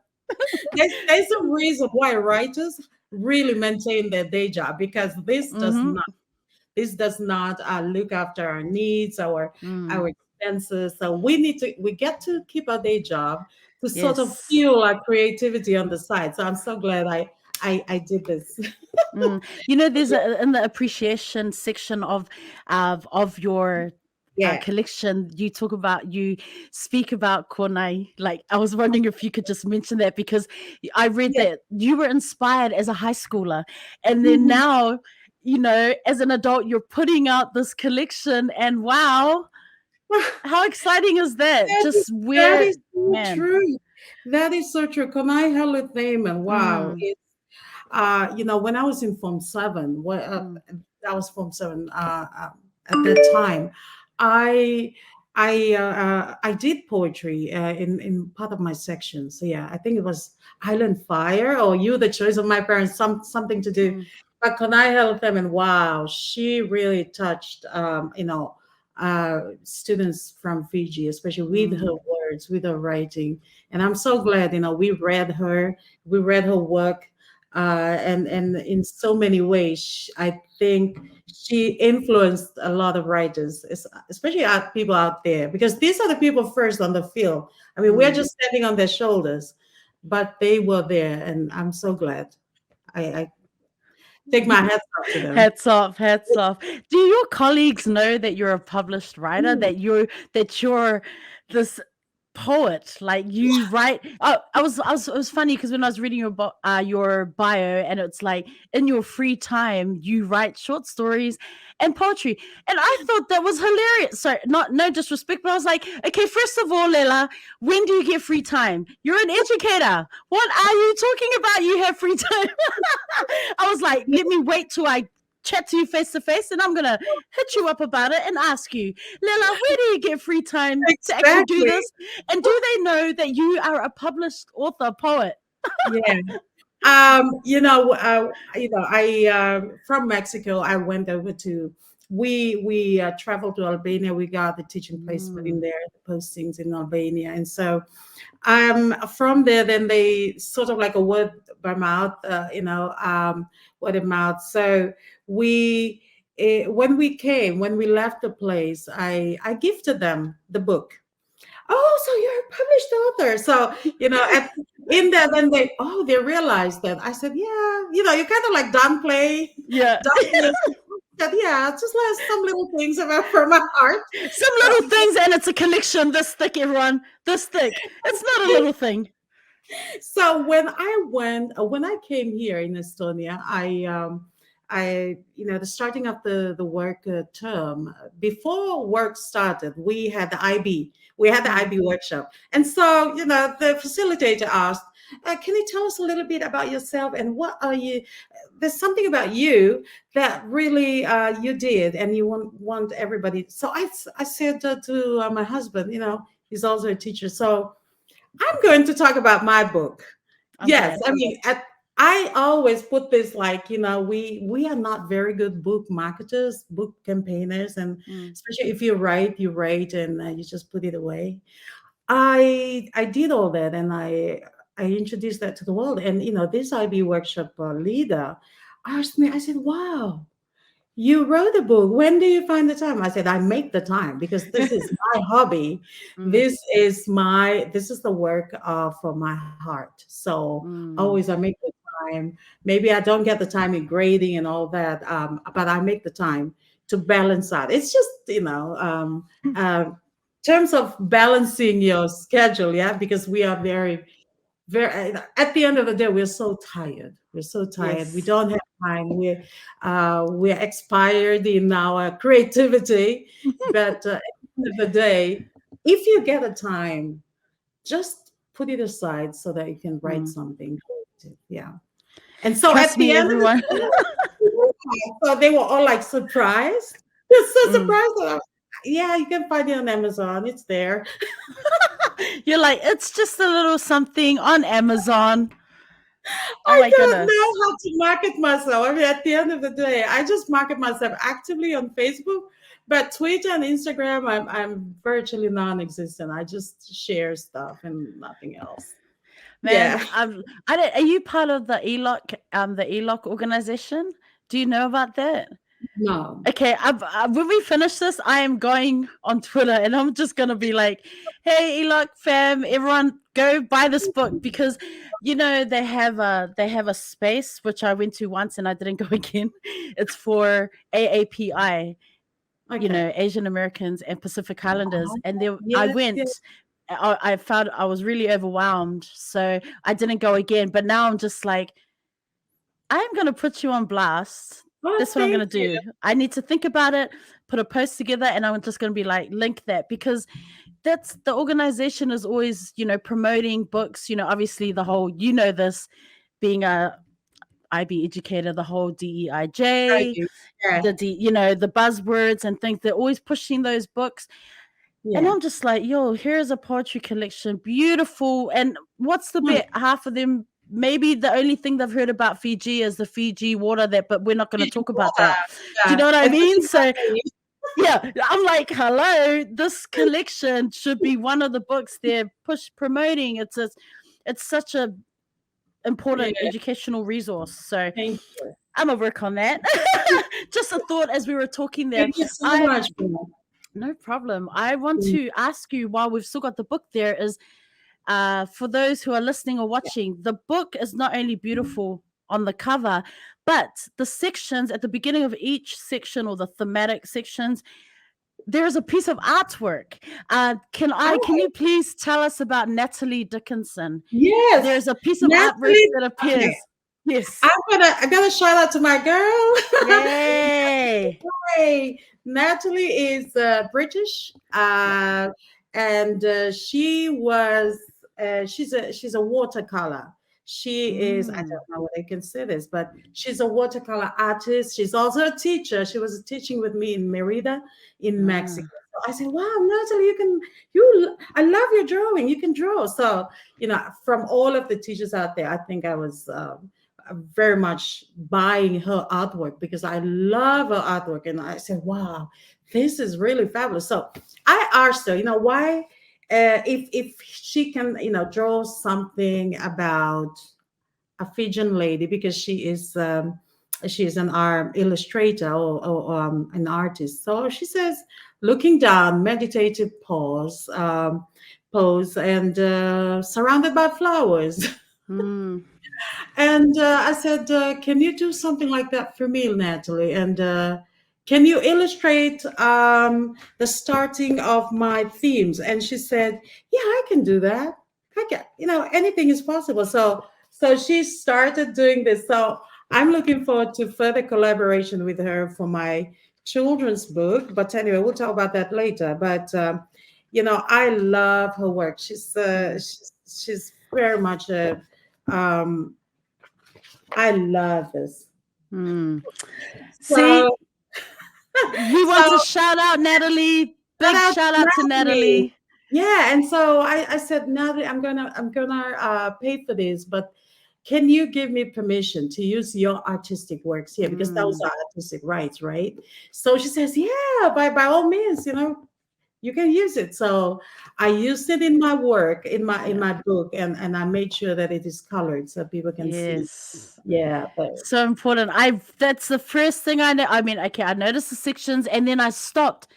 there's a reason why writers really maintain their day job, because Mm-hmm. this does not look after our needs, our Mm, expenses. So we get to keep our day job to sort of Yes. fuel our creativity on the side. So I'm so glad I did this. You know, there's in the appreciation section of your Yeah. collection, you speak about Konai. Like, I was wondering if you could just mention that, because I read Yeah. that you were inspired as a high schooler, and then Mhm. now, as an adult, you're putting out this collection, and wow, how exciting is that? That is, Just that where, is so man. true. That is so true. Konai Halithaman. Wow. Mm, When I was in Form 7, mm, I was Form 7 at that time. I I did poetry in part of my section. So yeah, I think it was Island Fire or You, the Choice of My Parents, something to do. mm, But Konai held them, and wow, she really touched students from Fiji, especially with mm, her words, with her writing. And I'm so glad, we read her work, and in so many ways, I think she influenced a lot of writers, especially people out there, because these are the people first on the field. I mean, we're mm. just standing on their shoulders, but they were there, and I'm so glad. I take my hats off to them. Hats off, hats off. Do your colleagues know that you're a published writer, Mm. that you're this poet? Like, you write. Oh, it was funny because when I was reading your bio, and it's like, in your free time you write short stories and poetry, and I thought that was hilarious. Sorry, not no disrespect, but I was like, okay, first of all, Lela, when do you get free time? You're an educator. What are you talking about? You have free time. I was like, let me wait till I chat to you face to face, and I'm gonna hit you up about it and ask you, Lela, where do you get free time to actually do Exactly. this? And do they know that you are a published author, poet? Yeah. I from Mexico. I went over to we traveled to Albania. We got the teaching placement in Mm, there, the postings in Albania, and so from there, then they sort of like a word by mouth, word of mouth. So we when we left the place, I gifted them the book. Oh, so you're a published author. So, in there, then they realized that. I said, yeah, you kind of like downplay, yeah. downplay that, yeah, just like some little things about from my heart. Some little things, and it's a collection this thick, everyone. This thick. It's not a little thing. So when I came here in Estonia, the starting of the work term, before work started, we had the IB. We had the Mm, IB workshop. And so, the facilitator asked, can you tell us a little bit about yourself, and what are you, there's something about you that really you did, and you want everybody. So I said to my husband, he's also a teacher. So I'm going to talk about my book. I'm Yes, glad. I mean, I always put this like, we are not very good book marketers, book campaigners, and Mm, especially if you write, and you just put it away. I did all that, and I introduced that to the world, and this IB workshop leader asked me. I said, "Wow, you wrote a book. When do you find the time?" I said, "I make the time because this is my hobby. mm, This is the work for my heart. So always mm, I make the time. Maybe I don't get the time in grading and all that, but I make the time to balance out. It's just terms of balancing your schedule, yeah, because we are very at the end of the day, we're so tired. We're so tired. We yes. don't have time. We're expired in our creativity. But at the end of the day, if you get a time, just put it aside so that you can write Mm. something creative. Yeah. And so at Trust the me, end of the everyone. day, so they were all like surprised. They're so Mm. surprised. Yeah, you can find it on Amazon. It's there. You're like, it's just a little something on Amazon. Oh I my don't goodness. know how to market myself. I mean, at the end of the day, I just market myself actively on Facebook, but Twitter and Instagram, I'm virtually non-existent. I just share stuff and nothing else. Man, Yeah. I don't, are you part of the ELOC organization? Do you know about that? No. Okay, when we finish this, I am going on Twitter and I'm just gonna be like, "Hey, Elok fam, everyone, go buy this book because, they have a space which I went to once and I didn't go again. It's for AAPI, Okay. Asian Americans and Pacific Islanders, and there I Yes, yes. went. I found I was really overwhelmed, so I didn't go again. But now I'm just like, I'm going to put you on blast. Oh, That's what I'm thank going to you. do. I need to think about it, put a post together, and I'm just going to be like, link that because that's the organization is always, promoting books, obviously the whole, this being a IB educator, the whole I DEIJ, do. Yeah. the buzzwords and things. They're always pushing those books. And Yeah. I'm just like, yo, here's a poetry collection, beautiful. And what's the Hmm. bet? Half of them, maybe the only thing they've heard about Fiji is the Fiji water, but we're not going to Fiji talk about water. that. Do you Yeah. know what I mean? Especially So nowadays. yeah, I'm like, hello, this collection should be one of the books they're promoting. It's such a Yeah. important educational resource. So Thank you. I'm gonna work on that. Just a thought as we were talking there. Thank you so I much, Bula. No problem. I want Mm, to ask you while we've still got the book there is for those who are listening or yeah. watching, the book is not only beautiful on the cover, but the sections at the beginning of each section or the thematic sections, there is a piece of artwork. Can Oh, you please tell us about Natalie Dickinson? yes. There's a piece of artwork Natalie. that Okay. appears. Yes. I gotta shout out to my girl. Yay. Hey, Natalie is British, and she's a watercolor. She is, I Mm. don't know what I can say this, but she's a watercolor artist. She's also a teacher. She was teaching with me in Merida in Mexico. Mm. So I said, "Wow, Natalie, I love your drawing. You can draw." So from all of the teachers out there, I think I was. Very much buying her artwork because I love her artwork. And I said, wow, this is really fabulous. So I asked her, why, if she can, draw something about a Fijian lady because she is an art illustrator or an artist. So she says, looking down, meditative pose, and surrounded by flowers. Mm. And I said, can you do something like that for me, Natalie? And can you illustrate the starting of my themes? And she said, yeah, I can do that. I can, anything is possible. So she started doing this. So I'm looking forward to further collaboration with her for my children's book. But anyway, we'll talk about that later. But I love her work. Mm. She's very much a um, I love this. Mm. See, So, we want to so shout out Natalie. shout Big out shout to out to Natalie. Natalie. Yeah, and so I said, Natalie, I'm gonna pay for this, but can you give me permission to use your artistic works here because those Mm. are artistic rights, right? So she says, yeah, by all means, you can use it. So I used it in my work, in Yeah. my book, and I made sure that it is colored so people can see. Yes. Yeah, but So important. That's the first thing I know. I mean, okay, I noticed the sections and then I stopped.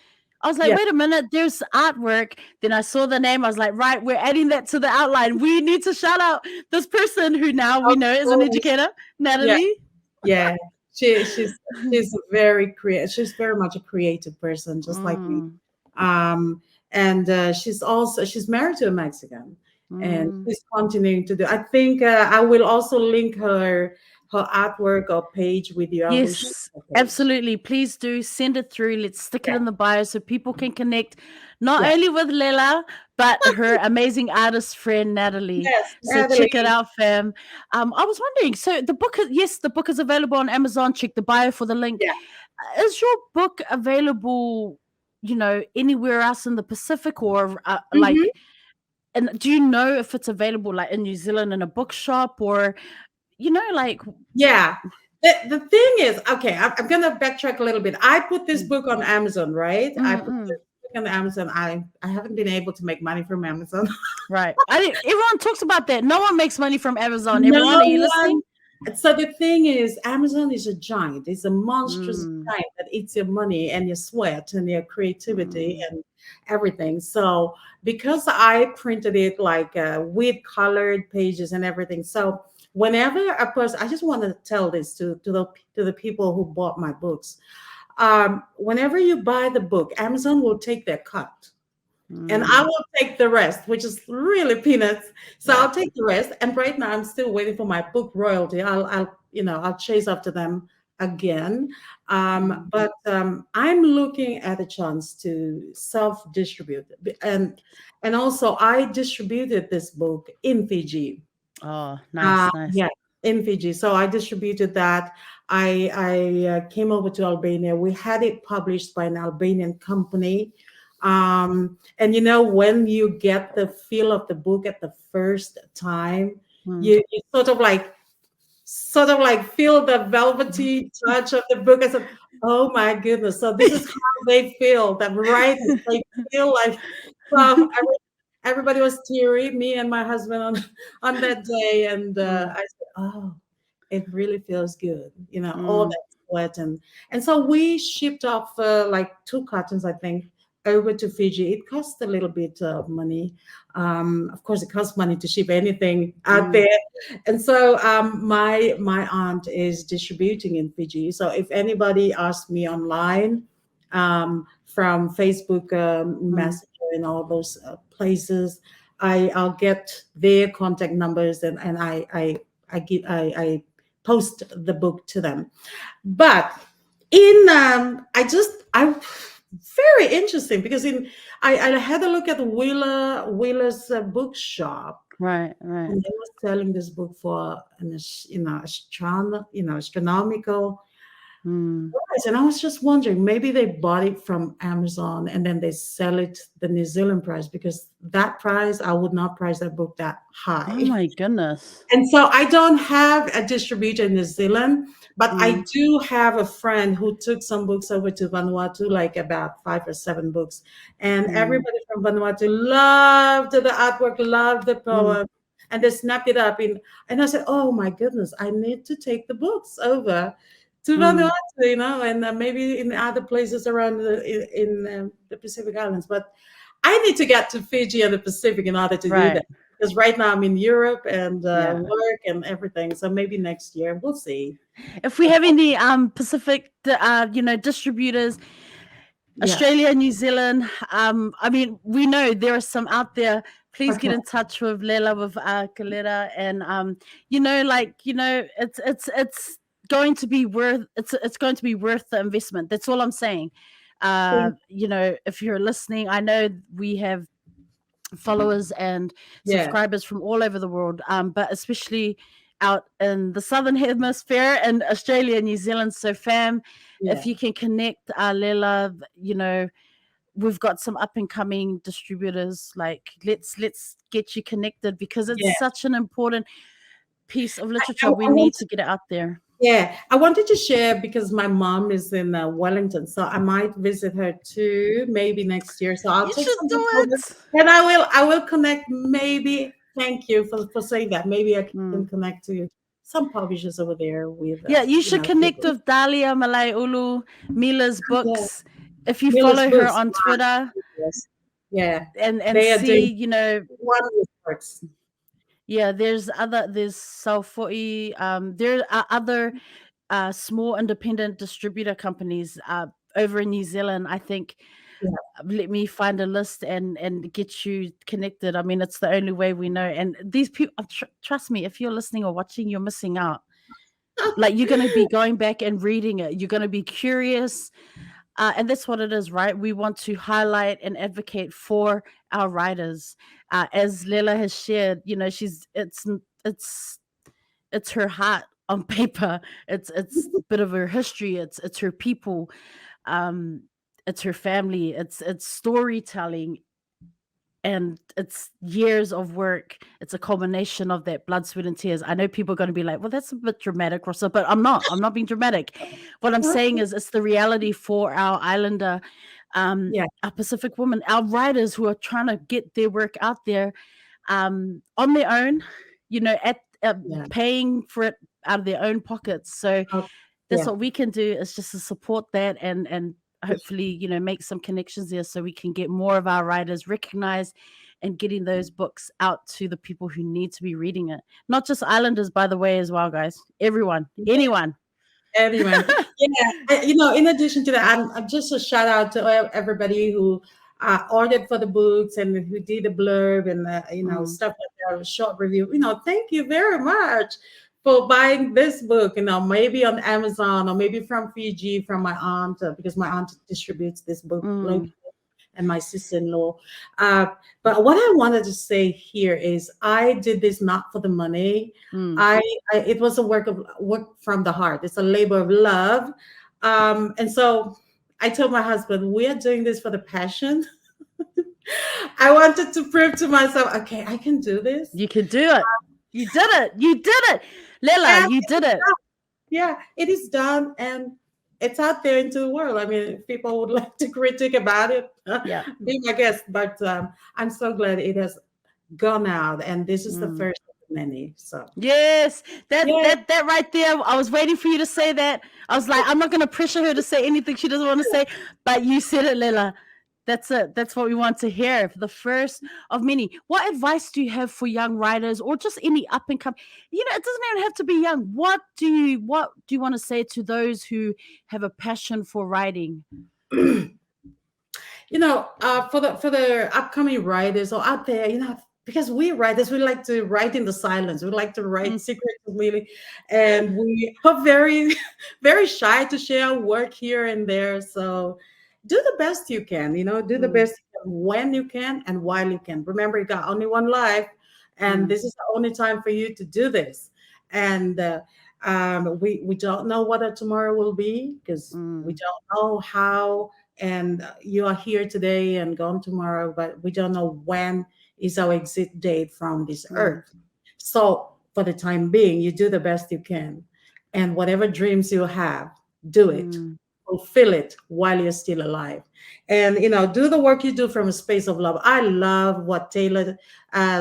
I was like, yeah, wait a minute, there's artwork. Then I saw the name. I was like, right, we're adding that to the outline. We need to shout out this person who now we of know is an course. educator, Yeah. Natalie. Yeah, she's she's very much a creative person, just like me. Mm, And she's married to a Mexican, and mm. she's continuing to do. I think I will also link her artwork or page with you. I will share Yes, her page. absolutely. Please do send it through. Let's stick it Yeah, in the bio so people can connect not yeah, only with Lela, but her amazing artist friend Natalie. yes, So check it Natalie. out, fam. I was wondering, so the book is yes, the book is available on Amazon. Check the bio for the link. Yeah. Is your book available, anywhere else in the Pacific or Hmm. and do you know if it's available like in New Zealand in a bookshop or like Yeah. The thing is, okay, I'm gonna backtrack a little bit. I put this mm, book on Amazon, right? I put mm, this book on Amazon. I haven't been able to make money from Amazon. right. Everyone talks about that. No one makes money from Amazon. No Everyone, are you one, listening? So the thing is, Amazon is a giant. It's a monstrous Mm, giant that eats your money and your sweat and your creativity mm, and everything. So because I printed it like with colored pages and everything, so whenever a person, I just want to tell this to the people who bought my books. Whenever you buy the book, Amazon will take their cut and I mm. will take the rest, which is really peanuts. So Right. I'll take the rest. And right now, I'm still waiting for my book royalty. I'll chase after them again. Mm, I'm looking at a chance to self-distribute, and also I distributed this book in Fiji. oh, nice, nice. Yeah, in Fiji. So I distributed that. I came over to Albania. We had it published by an Albanian company. And when you get the feel of the book at the first time, Mm. you sort of like feel the velvety touch of the book. I said, "Oh my goodness!" So this is how they feel. The writers, they feel like, well, everybody was teary. Me and my husband on that day, and Mm, I said, "Oh, it really feels good." All mm, that sweat and so we shipped off like 2 cartons, I think, over to Fiji. It cost a little bit of money. Of course, it costs money to ship anything out mm, there, and so my aunt is distributing in Fiji. So if anybody asks me online, from Facebook mm. Messenger and all those places, I'll get their contact numbers, and I post the book to them. But in I very interesting because I had a look at Wheeler's bookshop, Right, right. and they were selling this book for astronomical Mm, price. And I was just wondering, maybe they bought it from Amazon and then they sell it the New Zealand price, because that price, I would not price that book that oh high. my goodness. And so I don't have a distributor in New Zealand, but I Mm, do have a friend who took some books over to Vanuatu, like about 5 or 7 books. And mm, everybody from Vanuatu loved the artwork, loved the mm, poem, and they snapped it up. And I said, "Oh my goodness, I need to take the books over to mm. Vanuatu, and maybe in other places around the Pacific Islands." But I need to get to Fiji and the Pacific in order to do Right. that, because right now I'm in Europe and Yeah. work and everything. So maybe next year we'll see. If we have any Pacific, distributors, Yeah. Australia, New Zealand, I mean, we know there are some out there. Please Okay. get in touch with Lela, with Kelera, and it's going to be worth it's going to be worth the investment. That's all I'm saying. Thank- If you're listening, I know we have followers and Yeah. subscribers from all over the world, but especially out in the southern hemisphere and Australia, New Zealand. So, fam, Yeah. if you can connect, Lela, we've got some up and coming distributors. Like, let's get you connected, because it's Yeah. such an important piece of I literature. We want need to get it out there. Yeah, I wanted to share because my mom is in Wellington, so I might visit her too, maybe next year. So I'll You take should some do photos, it. and I will connect. Maybe, thank you for saying that. Maybe I Mm. can connect to some publishers over there with Yeah, you should connect people. with Dalia Malay Ulu, Mila's Yeah, books. If you Miller's follow her books. on Twitter Yes. Yeah, and they are see, doing wonderful works. yeah, there's Salfoi, there are other small independent distributor companies over in New Zealand. I think, Yeah. let me find a list and get you connected. I mean, it's the only way we know. And these people, trust me, if you're listening or watching, you're missing out. Like, you're going to be going back and reading it. You're going to be curious. And that's what it is, right? We want to highlight and advocate for our writers. As Lela has shared, it's her heart on paper. It's a bit of her history. It's her people. Um, it's her family. It's storytelling, and it's years of work. It's a culmination of that blood, sweat, and tears. I know people are going to be like, "Well, that's a bit dramatic, Rosa," but I'm not. I'm not being dramatic. What I'm saying is, it's the reality for our islander, Yeah. our Pacific women, our writers who are trying to get their work out there, on their own. At Yeah. paying for it out of their own pockets. So Oh, that's yeah. what we can do, is just to support that, and hopefully, make some connections there, so we can get more of our writers recognized and getting those books out to the people who need to be reading it. Not just islanders, by the way, as well, guys. Everyone, anyone. Anyone. Yeah. In addition to that, I'm just a shout out to everybody who ordered for the books and who did a blurb and, Mm, stuff like that, a short review. Thank you very much for buying this book, maybe on Amazon or maybe from Fiji, from my aunt, because my aunt distributes this book locally, mm, and my sister-in-law. Uh, but what I wanted to say here is, I did this not for the money. mm. It was a work from the heart. It's a labor of love, and so I told my husband, we are doing this for the passion. I wanted to prove to myself, okay, I can do this. You can do it. You did it. You did it. Lela, And you did it. yeah, it is done, and it's out there into the world. I mean, if people would like to critique about it, Yeah. be my guest. But I'm so glad it has gone out, and this is the Mm. first of many. So Yes, that yeah, that that right there. I was waiting for you to say that. I was like, I'm not going to pressure her to say anything she doesn't want to say, but you said it, Lela. That's it. That's what we want to hear. The first of many. What advice do you have for young writers, or just any up and coming? It doesn't even have to be young. What do you want to say to those who have a passion for writing? for the upcoming writers or out there, because we writers, we like to write in the silence. We like to write Mm, secretly, and we are very, very shy to share our work here and there. So do the best you can. Do the mm, best you can when you can and while you can. Remember, you got only one life, and mm, this is the only time for you to do this. And we don't know what a tomorrow will be, because we mm, don't know how. And you are here today and gone tomorrow, but we don't know when is our exit date from this mm, earth. So for the time being, you do the best you can, and whatever dreams you have, do it, mm, fulfill it while you're still alive. And do the work you do from a space of love. I love what Taylor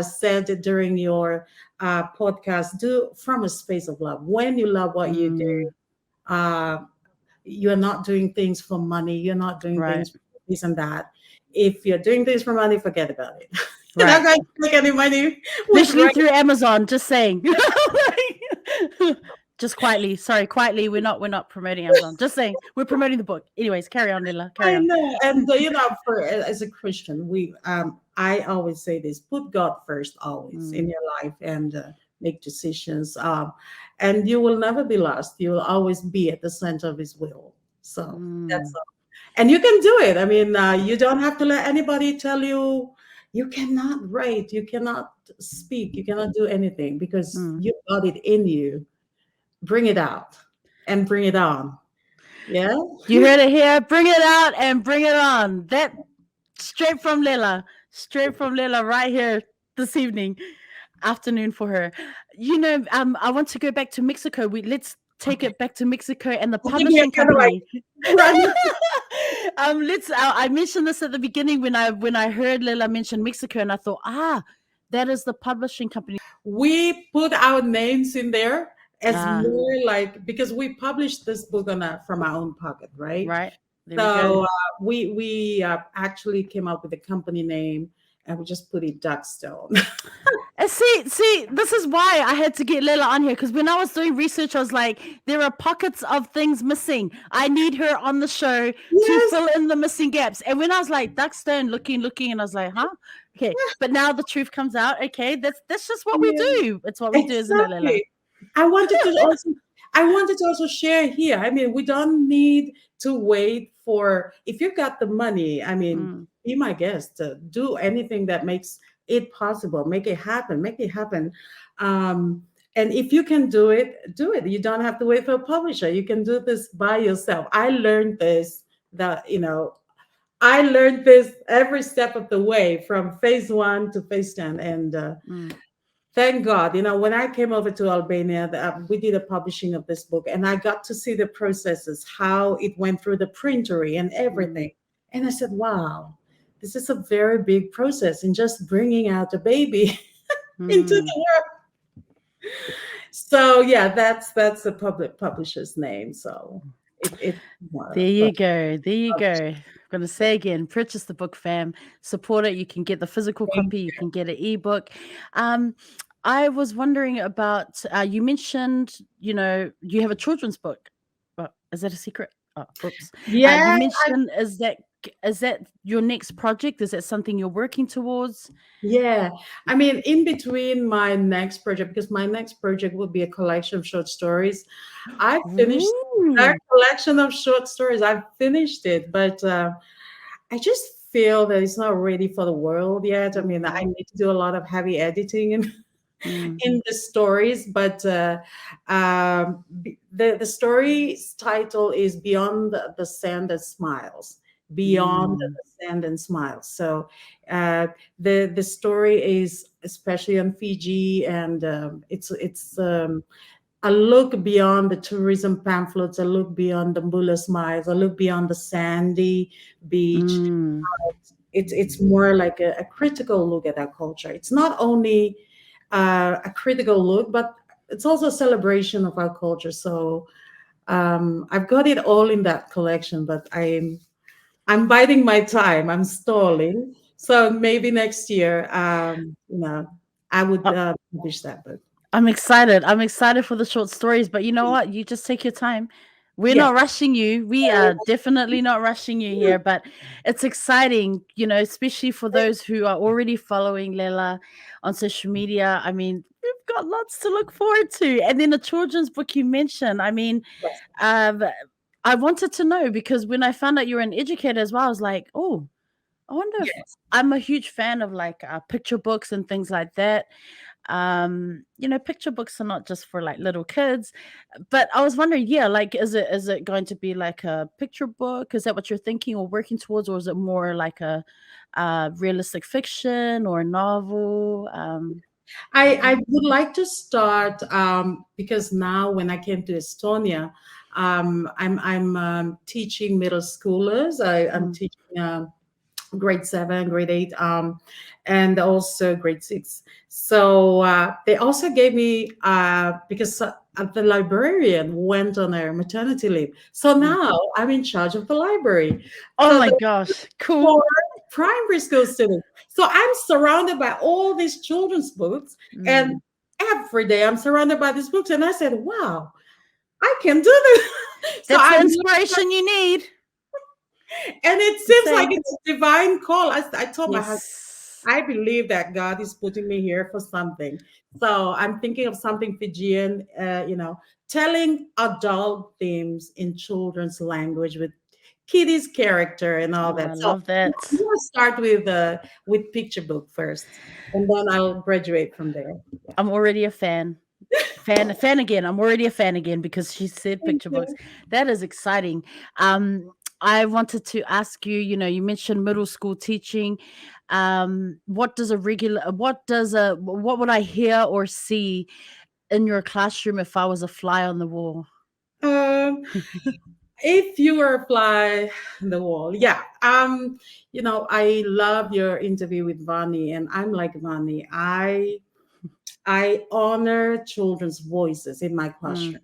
said during your podcast. Do from a space of love. When you love what you do, mm. uh, you're not doing things for money. You're not doing Right, things for this and that. If you're doing things for money, forget about it. You're not right. going to make any money with Especially right. through Amazon, just saying. Just quietly. Sorry, quietly. We're not promoting Amazon. Just saying. We're promoting the book. Anyways, carry on, Lila. Carry I on. know, and for as a Christian, I always say this: put God first, always Mm, in your life, and make decisions. And you will never be lost. You will always be at the center of His will. So that's mm, all. And you can do it. I mean, you don't have to let anybody tell you you cannot write, you cannot speak, you cannot do anything, because mm. you got it in you. Bring it out and bring it on. Yeah. You heard it here. Bring it out and bring it on. That straight from Lila. Straight from Lila right here this evening. Afternoon for her. I want to go back to Mexico. Let's take Okay. it back to Mexico and the I'll give you publishing the other company. way. Run. Let's. I mentioned this at the beginning when I heard Lila mention Mexico, and I thought, that is the publishing company. We put our names in there as Ah, more like, because we published this book from our own pocket, right? right. There we go. So we actually came up with a company name, and we just put it Duckstone. And see, this is why I had to get Lela on here, because when I was doing research, I was like, there are pockets of things missing. I need her on the show to Yes, fill in the missing gaps. And when I was like, Duckstone, looking, and I was like, huh? Okay. But now the truth comes out. Okay, that's just what we yeah, do. It's what we do, isn't it, Lela? exactly. I wanted to also I wanted to also share here. I mean, we don't need to wait for, if you got the money, I mean, Mm, be my guest. Do anything that makes it possible. Make it happen. Make it happen. And if you can do it, do it. You don't have to wait for a publisher. You can do this by yourself. I learned this every step of the way, from phase 1 to phase 10. And mm, thank God, when I came over to Albania, we did a publishing of this book, and I got to see the processes, how it went through the printery and mm, everything. And I said, wow, this is a very big process in just bringing out a baby into mm. the world. So yeah, that's the public publisher's name. So it's more There of you a go. There you go. publisher. I'm going to say again, purchase the book, fam. Support it. You can get the physical Thank copy. You can get an ebook. Um, I was wondering about, you mentioned, you have a children's book. Is that a secret? Oh, oops. You Yeah, mentioned, is that your next project? Is that something you're working towards? yeah. I mean, in between my next project, because my next project will be a collection of short stories. I finished that Ooh. collection of short stories. I finished it, but I just feel that it's not ready for the world yet. I mean, I Mm, need to do a lot of heavy editing and mm, in the stories, but the story's title is Beyond the Sand and Smiles. Beyond mm, the Sand and Smiles. So the story is especially on Fiji, and it's a look beyond the tourism pamphlets, a look beyond the Bula smiles, a look beyond the sandy beach. mm. It's more like a critical look at our culture. It's not only a critical look, but it's also a celebration of our culture. So I've got it all in that collection, but I'm biding my time. I'm stalling. So maybe next year, I would publish that book. I'm excited. I'm excited for the short stories, but you know what? You just take your time. We're Yeah. not rushing you. We are definitely not rushing you here, but it's exciting, especially for those who are already following Lela on social media. I mean, we've got lots to look forward to. And then the children's book you mentioned, I mean, Yes. um, I wanted to know because when I found out you're an educator as well, I was like, oh, I wonder if Yes. I'm a huge fan of like picture books and things like that. Picture books are not just for like little kids, but I was wondering, yeah, like is it going to be like a picture book? Is that what you're thinking or working towards, or is it more like a realistic fiction or a novel? I would like to start because now when I came to Estonia, I'm teaching middle schoolers. I'm Mm, teaching grade 7, grade 8, and also grade 6. So they also gave me because the librarian went on her maternity leave. So mm. now I'm in charge of the library. Oh So my the gosh, cool. for primary school students. So I'm surrounded by all these children's books, and Mm. every day I'm surrounded by these books. And I said, "Wow, I can do this." So That's the I'm, inspiration you need. and it I'm seems like saying it's a divine call. I told my husband, yes. I believe that God is putting me here for something. So I'm thinking of something Fijian, telling adult themes in children's language with kiddies character and all Oh, I that. So love I'm that. gonna start with picture book first, and then I'll graduate from there. Yeah. I'm already a fan. Fan again. I'm already a fan again because she said Thank picture books. you. That is exciting. I wanted to ask you, you mentioned middle school teaching. What would I hear or see in your classroom if I was a fly on the wall? Um, if you were a fly on the wall, yeah. I love your interview with Vani, and I'm like Vani. I honor children's voices in my Mm, classroom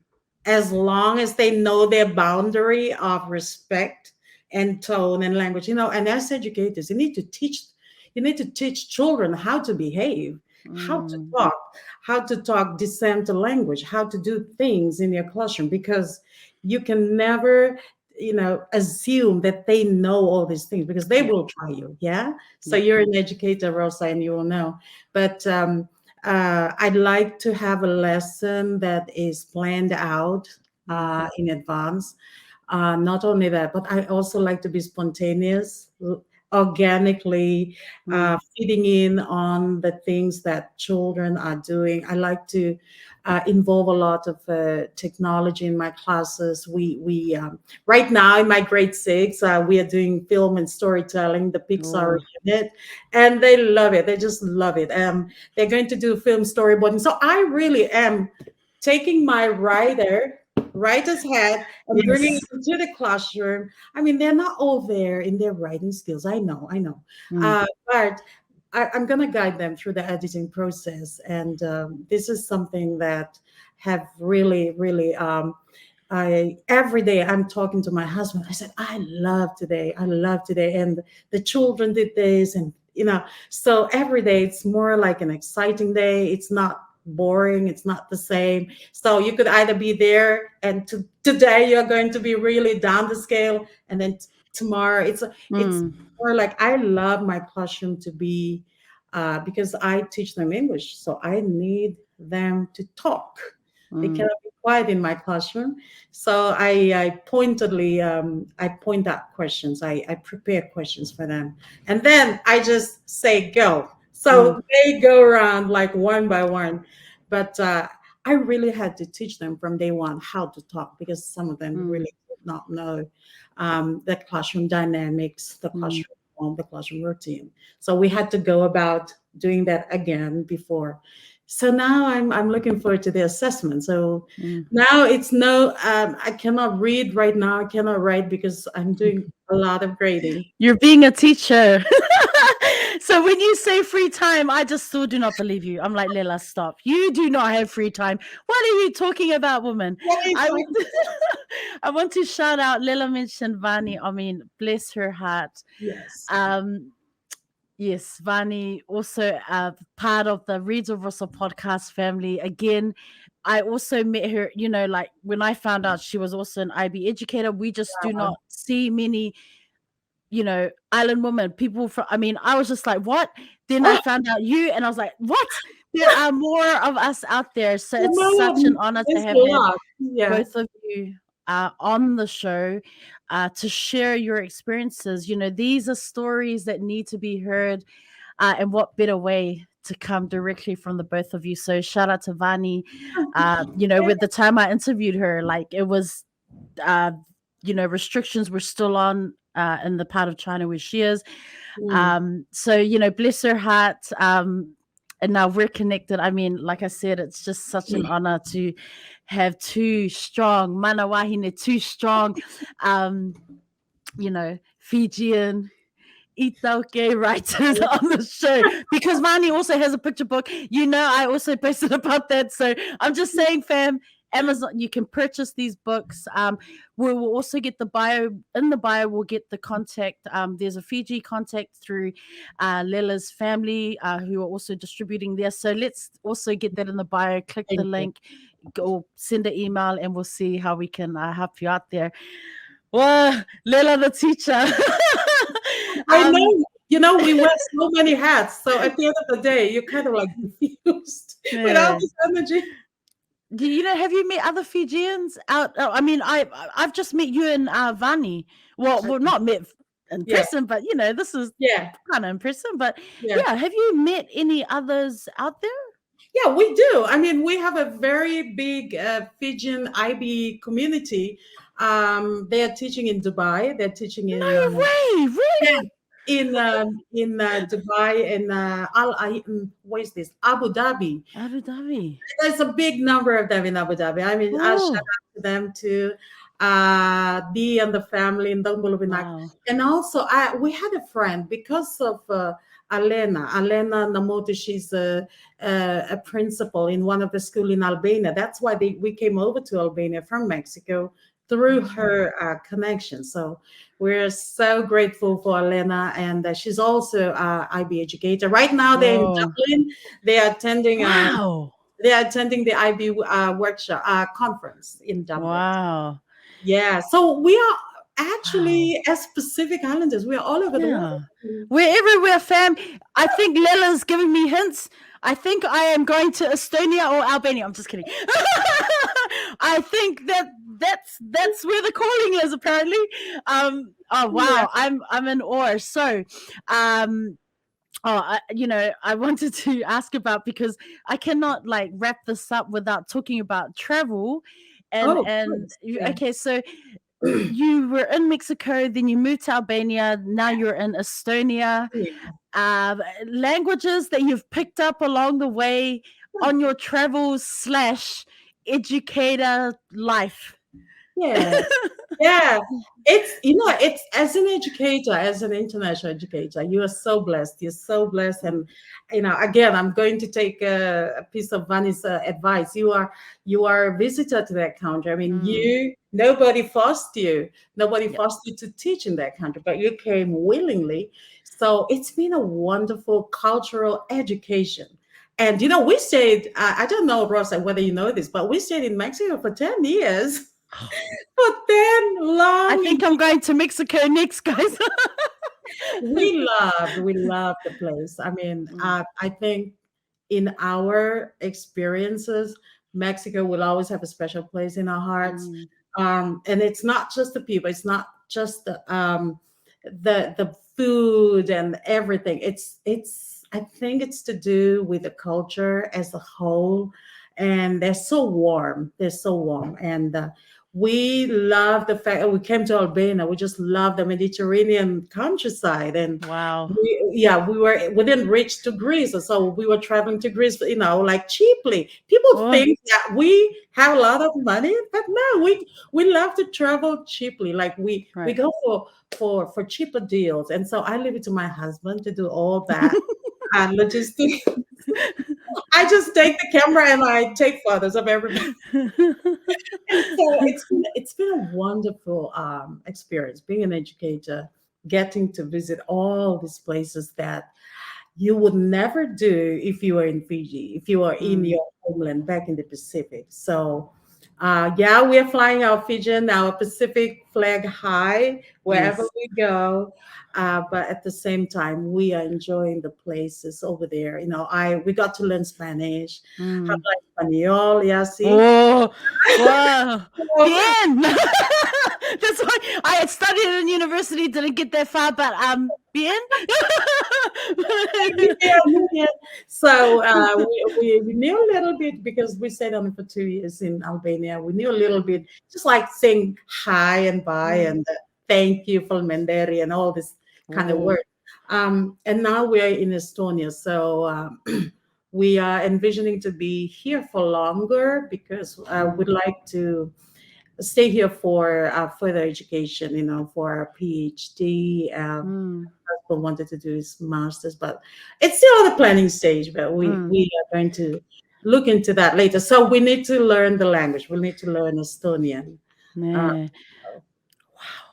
as long as they know their boundary of respect and tone and language. And as educators, you need to teach children how to behave, mm, how to talk decent language, how to do things in your classroom, because you can never assume that they know all these things, because they yeah, will try you. Yeah. So yeah. you're an educator, Rosa, and you will know. But I'd like to have a lesson that is planned out Mm, in advance. Not only that, but I also like to be spontaneous, organically mm, feeding in on the things that children are doing. I like to involve a lot of technology in my classes. We right now in my grade 6, we are doing film and storytelling, the Pixar oh, unit, and they love it. They just love it. They're going to do film storyboarding. So I really am taking my writer's hat and bringing yes. it into the classroom. I mean, they're not all there in their writing skills. I know. Mm, But I'm going to guide them through the editing process. And this is something that have really, really, I every day I'm talking to my husband. I said, I love today. I love today. And the children did this. And, so every day it's more like an exciting day. It's not boring. It's not the same. So you could either be there and today you're going to be really down the scale. And then tomorrow it's more like I love my classroom to be because I teach them English. So I need them to talk. They cannot be quiet in my classroom. So I pointedly, I point out questions. I prepare questions for them. And then I just say, go. So they go around like one by one. But I really had to teach them from day one how to talk because some of them really did not know the classroom dynamics, the classroom form, the classroom routine. So we had to go about doing that again before. So now I'm looking forward to the assessment. So now it's I cannot read right now. I cannot write because I'm doing a lot of grading. You're being a teacher. So when you say free time, I just still do not believe you. I'm like, Lela, stop. You do not have free time. What are you talking about, woman? I want to shout out Lela mentioned Vani. I mean, bless her heart. Yes. Yes, Vani, also part of the ReadswithRosa podcast family. Again, I also met her, like when I found out she was also an IB educator, we just do not see many, island women, people from, I was just like, what? Then I found out you, and I was like, what? There are more of us out there. So it's such an honor to have both of you on the show to share your experiences. These are stories that need to be heard, and what better way to come directly from the both of you. So shout out to Vani. With the time I interviewed her, like it was restrictions were still on in the part of China where she is. So bless her heart. And now we're connected. I mean, like I said, it's just such an honor to have two strong, mana wahine, two strong, Fijian, iTaukei writers on the show, because Vani also has a picture book. I also posted about that. So I'm just saying, fam, Amazon, you can purchase these books. We will also get the bio. In the bio, we'll get the contact. There's a Fiji contact through Lela's family who are also distributing there. So let's also get that in the bio. Click the link, go send an email, and we'll see how we can help you out there. Well, Lela the teacher. I know. We wear so many hats. So at the end of the day, you're kind of like confused with all this energy. Have you met other Fijians out? I mean, I've just met you and Vani. Well, not met in person, but this is kind of in person. But have you met any others out there? Yeah, we do. I mean, we have a very big Fijian IB community. They are teaching in Dubai. They're teaching in no way, really? In Dubai and what is this? Abu Dhabi. Abu Dhabi. There's a big number of them in Abu Dhabi. I mean, I'll shout out to them too. Dee and the family in Vinaka. Wow. And also, we had a friend because of Alena Namoto. She's a principal in one of the school in Albania. That's why we came over to Albania from Mexico through her connection. So we're so grateful for Alena, and she's also IB educator. Right now, they're in Dublin. They are attending. They are attending the IB workshop conference in Dublin. Wow. Yeah. So we are actually as Pacific Islanders. We are all over the world. We're everywhere, fam. I think Lela's giving me hints. I think I am going to Estonia or Albania. I'm just kidding. I think that's where the calling is, apparently. Oh wow, I'm in awe. So I wanted to ask about, because I cannot wrap this up without talking about travel. Okay, so you were in Mexico, then you moved to Albania, now you're in Estonia. Languages that you've picked up along the way on your travels / educator life. Yeah. Yeah, it's as an educator, as an international educator, you are so blessed. You're so blessed, and again, I'm going to take a piece of Vani's advice. You are a visitor to that country. I mean, Mm. nobody forced you, nobody Yep. forced you to teach in that country, but you came willingly. So it's been a wonderful cultural education. And we stayed. I don't know, Rosa, whether you know this, but we stayed in Mexico for 10 years. For 10 I long think I'm going to Mexico next, guys. we loved the place. I mean, Mm, I think in our experiences, Mexico will always have a special place in our hearts. mm, And it's not just the people, it's not just the food and everything. It's I think it's to do with the culture as a whole. And they're so warm, and we love the fact that we came to Albania. We just love the Mediterranean countryside, and wow. we didn't reach to Greece, so we were traveling to Greece, like cheaply. People Oh, think that we have a lot of money, but no, we love to travel cheaply. Like we right. go for cheaper deals, and so I leave it to my husband to do all that logistics. I just take the camera and I take photos of everybody. And so it's been a wonderful experience being an educator, getting to visit all these places that you would never do if you were in Fiji, if you were in Mm, your homeland back in the Pacific. So, yeah, we are flying our Fijian, our Pacific flag high wherever yes. we go. But at the same time, we are enjoying the places over there. We got to learn Spanish, Mm. habla español, yeah, see. Oh, wow. So, Bien. That's why I studied in university, didn't get that far, but bien. yeah, yeah. So we knew a little bit because we stayed on for 2 years in Albania. We knew a little bit, just like saying hi and bye Mm. and thank you for Menderi and all this kind of Oh. word. And now we're in Estonia, so we are envisioning to be here for longer because we'd Mm. like to stay here for further education, for our PhD. Mm. Husband wanted to do his master's, but it's still on the planning stage. But we Mm. we are going to look into that later. So we need to learn the language. We need to learn Estonian. Uh, Yeah. Wow.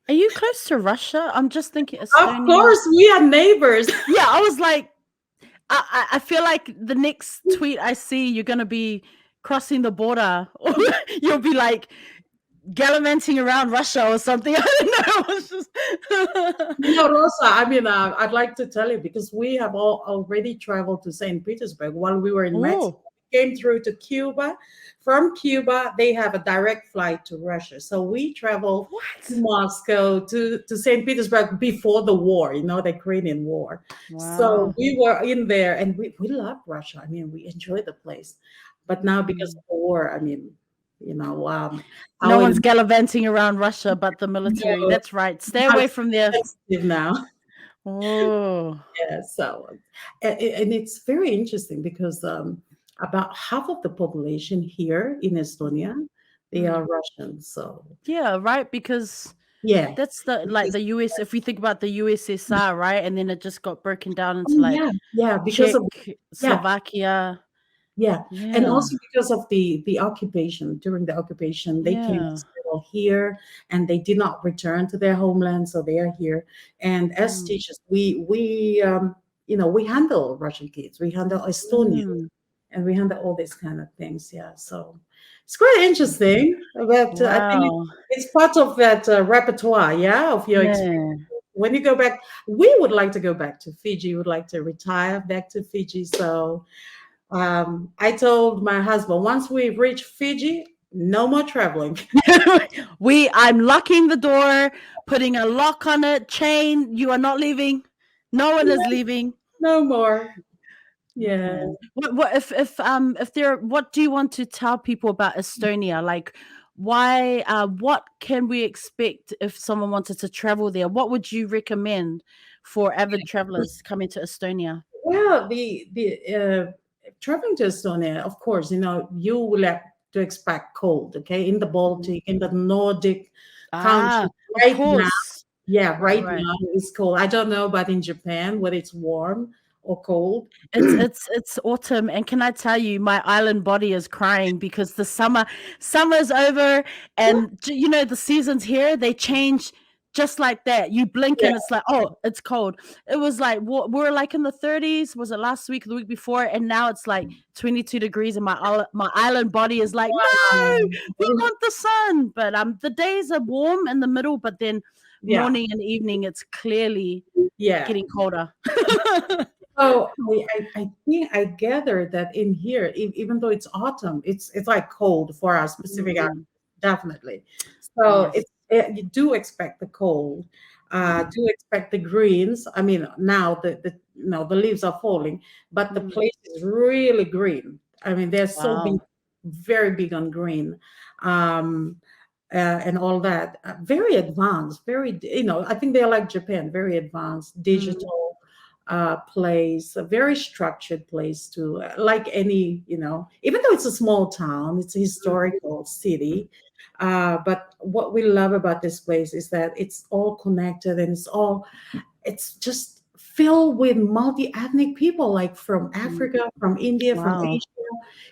Are you close to Russia? I'm just thinking of Estonia. course, we are neighbors. Yeah, I was like, I feel like the next tweet I see, you're gonna be crossing the border, or you'll be like gallivanting around Russia or something. I don't know. It's just Rosa, I mean, I'd like to tell you because we have all already traveled to St. Petersburg while we were in Mexico. oh, We came through to Cuba. From Cuba, they have a direct flight to Russia. So we traveled to what? Moscow, to St. Petersburg before the war, the Ukrainian war. So Wow. we were in there and we love Russia. I mean, we enjoy the place. But now because Mm. of the war, I mean, No our one's gallivanting around Russia but the military. no, That's right. Stay away from there. sensitive now. Oh. Yeah, so and it's very interesting because about half of the population here in Estonia, they Mm. are Russian. So Yeah, right. Because yeah, that's the US. If we think about the USSR, right, and then it just got broken down into oh like yeah, yeah, because Czech, of yeah, Slovakia. yeah, and Yeah, also because of the occupation. During the occupation, they came to yeah. settle here, and they did not return to their homeland, so they are here. And as Mm, teachers, we handle Russian kids, we handle Estonians, mm. and we handle all these kind of things. Yeah, so it's quite interesting. But I think Wow. it's part of that repertoire, yeah, of your experience. Yeah. When you go back, we would like to go back to Fiji. Would like to retire back to Fiji. So I told my husband once we reach Fiji, no more traveling. I'm locking the door, putting a lock on it, chain. You are not leaving. No one is leaving. No more. Yeah. Man. What if there what do you want to tell people about Estonia? Like why what can we expect if someone wanted to travel there? What would you recommend for avid travelers coming to Estonia? Well, the traveling to Estonia, of course, you will have to expect cold. Okay, in the Baltic, in the Nordic Ah, township. of Right now, course. yeah, right Right. now it's cold. I don't know about in Japan whether it's warm or cold. It's autumn, and can I tell you, my island body is crying because the summer's over, and the seasons here, they change just like that. You blink Yeah, and it's like, oh, it's cold. It was like we're like in the 30s. Was it last week or the week before? And now it's like 22 degrees, and my island body is like, no, we want the sun. But the days are warm in the middle, but then yeah, morning and evening, it's clearly yeah. getting colder. So I think I gather that in here, even though it's autumn, it's like cold for our specific area, Mm, definitely. So yes. you do expect the cold, do expect the greens. I mean, now the the leaves are falling, but the Mm, place is really green. I mean, they're so big, wow. very big on green. Um, and all that, very advanced, very, I think they're like Japan, very advanced, Mm, digital place, a very structured place to, like any, even though it's a small town, it's a mm, historical city. But what we love about this place is that it's all connected, and it's just filled with multi-ethnic people, like from mm. Africa, from India, from Wow. Asia.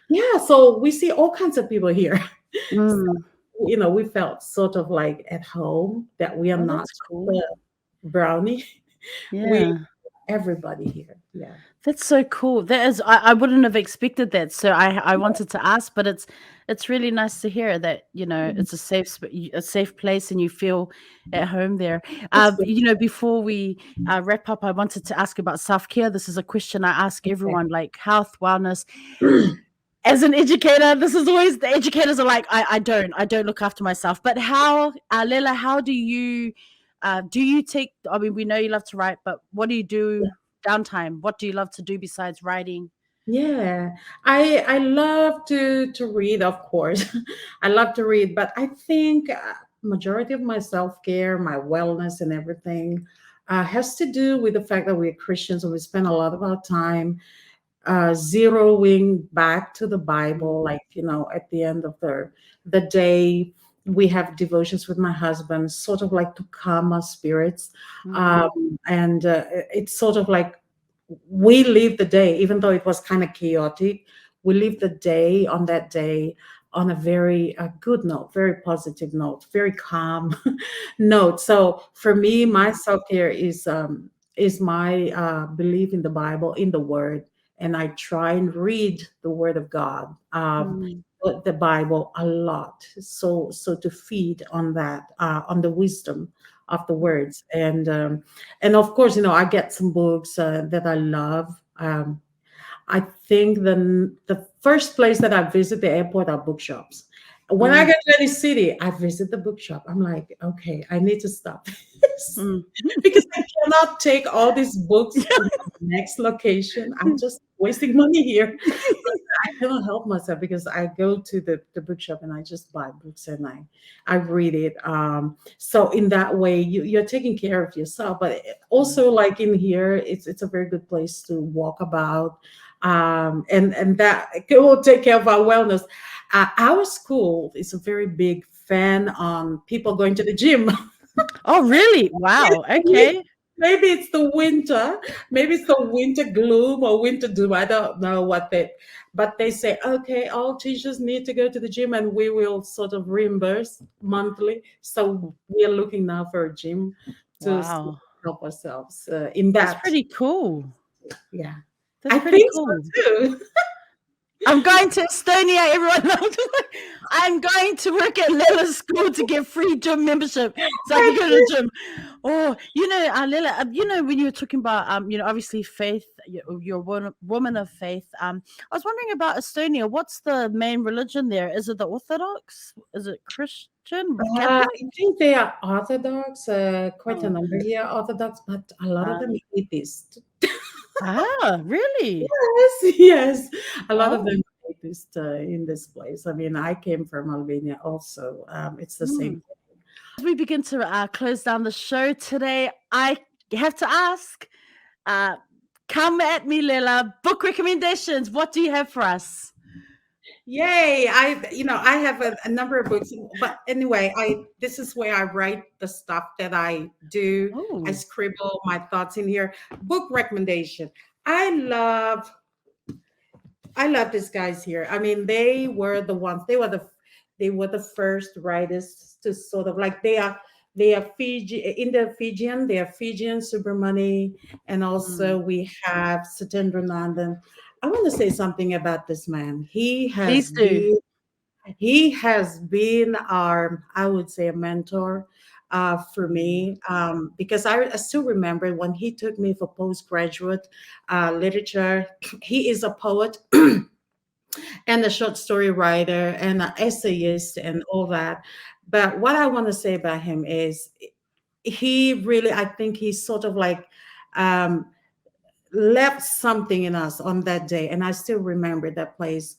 Yeah, so we see all kinds of people here. So, Mm. we felt sort of like at home, that we are Oh, not that's cool. the brownie. We Yeah. everybody here. Yeah. That's so cool. That is, I wouldn't have expected that. So I wanted to ask, but it's really nice to hear that, it's a safe place and you feel at home there. It's good. Before we wrap up, I wanted to ask about self-care. This is a question I ask Okay. everyone, like health, wellness. As an educator, this is always the educators are like, I don't look after myself. But how, Lela, how do you take? I mean, we know you love to write, but what do you do downtime? What do you love to do besides writing? Yeah, I love to read, of course. I love to read, but I think majority of my self-care, my wellness and everything has to do with the fact that we're Christians and we spend a lot of our time zeroing back to the Bible. Like, at the end of the day, we have devotions with my husband, sort of like to calm our spirits. Mm, And it's sort of like we live the day, even though it was kind of chaotic, we live the day on that day on a very good note, very positive note, very calm note. So for me, my self-care is my belief in the Bible, in the Word, and I try and read the Word of God, mm, the Bible a lot. So to feed on that, on the wisdom of the words, and of course, I get some books that I love. I think the first place that I visit the airport are bookshops. When I mm, get to any city, I visit the bookshop. I'm like, okay, I need to stop this mm. because I cannot take all these books to the next location. I'm just wasting money here. I cannot help myself because I go to the bookshop and I just buy books and I read it. So in that way, you're taking care of yourself, but also like in here, it's a very good place to walk about, and that it will take care of our wellness. Our school is a very big fan on people going to the gym. Oh, really? Wow. Okay. Maybe it's the winter. Maybe it's the winter gloom or winter doom. I don't know but they say, okay, all teachers need to go to the gym and we will sort of reimburse monthly. So we are looking now for a gym to Wow. help ourselves in That's that. pretty cool. Yeah, That's I pretty think so cool. too. I'm going to Estonia, everyone. I'm going to work at Lela's school to get free gym membership so I can go to the gym. Oh, Lela, when you were talking about, obviously faith, you're a woman of faith. I was wondering about Estonia. What's the main religion there? Is it the Orthodox? Is it Christian, I Catholic? think they are Orthodox, quite a Oh, number here, Orthodox, but a lot of them uh, are atheist. really? Yes, yes. A lot of Oh. them are atheist in this place. I mean, I came from Albania also. It's the same. Hmm. As we begin to close down the show today, I have to ask, come at me, Lela. Book recommendations. What do you have for us? Yay! I have a number of books, but anyway, I this is where I write the stuff that I do. I Oh. scribble my thoughts in here. Book recommendation. I love I love these guys here. I mean, they were the ones. They were the first writers to sort of like they are Fiji in the Fijian. They are Fijian Subramani, and also Mm. we have Satendra Nandan. I want to say something about this man. Please do. He has been our, I would say, a mentor for Mm. me because I still remember when he took me for postgraduate literature. He is a poet and a short story writer and an essayist and all that. But what I want to say about him is he really, I think he's sort of like um, left something in us on that day. And I still remember that place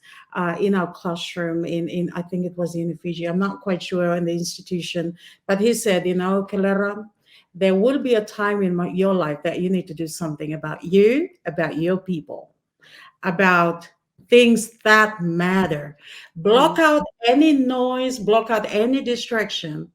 in our classroom in I think it was in Fiji. I'm not quite sure in the institution, but he said, Kelera, there will be a time in your life that you need to do something about you, about your people, about things that matter. Block Mm. out any noise, block out any distraction,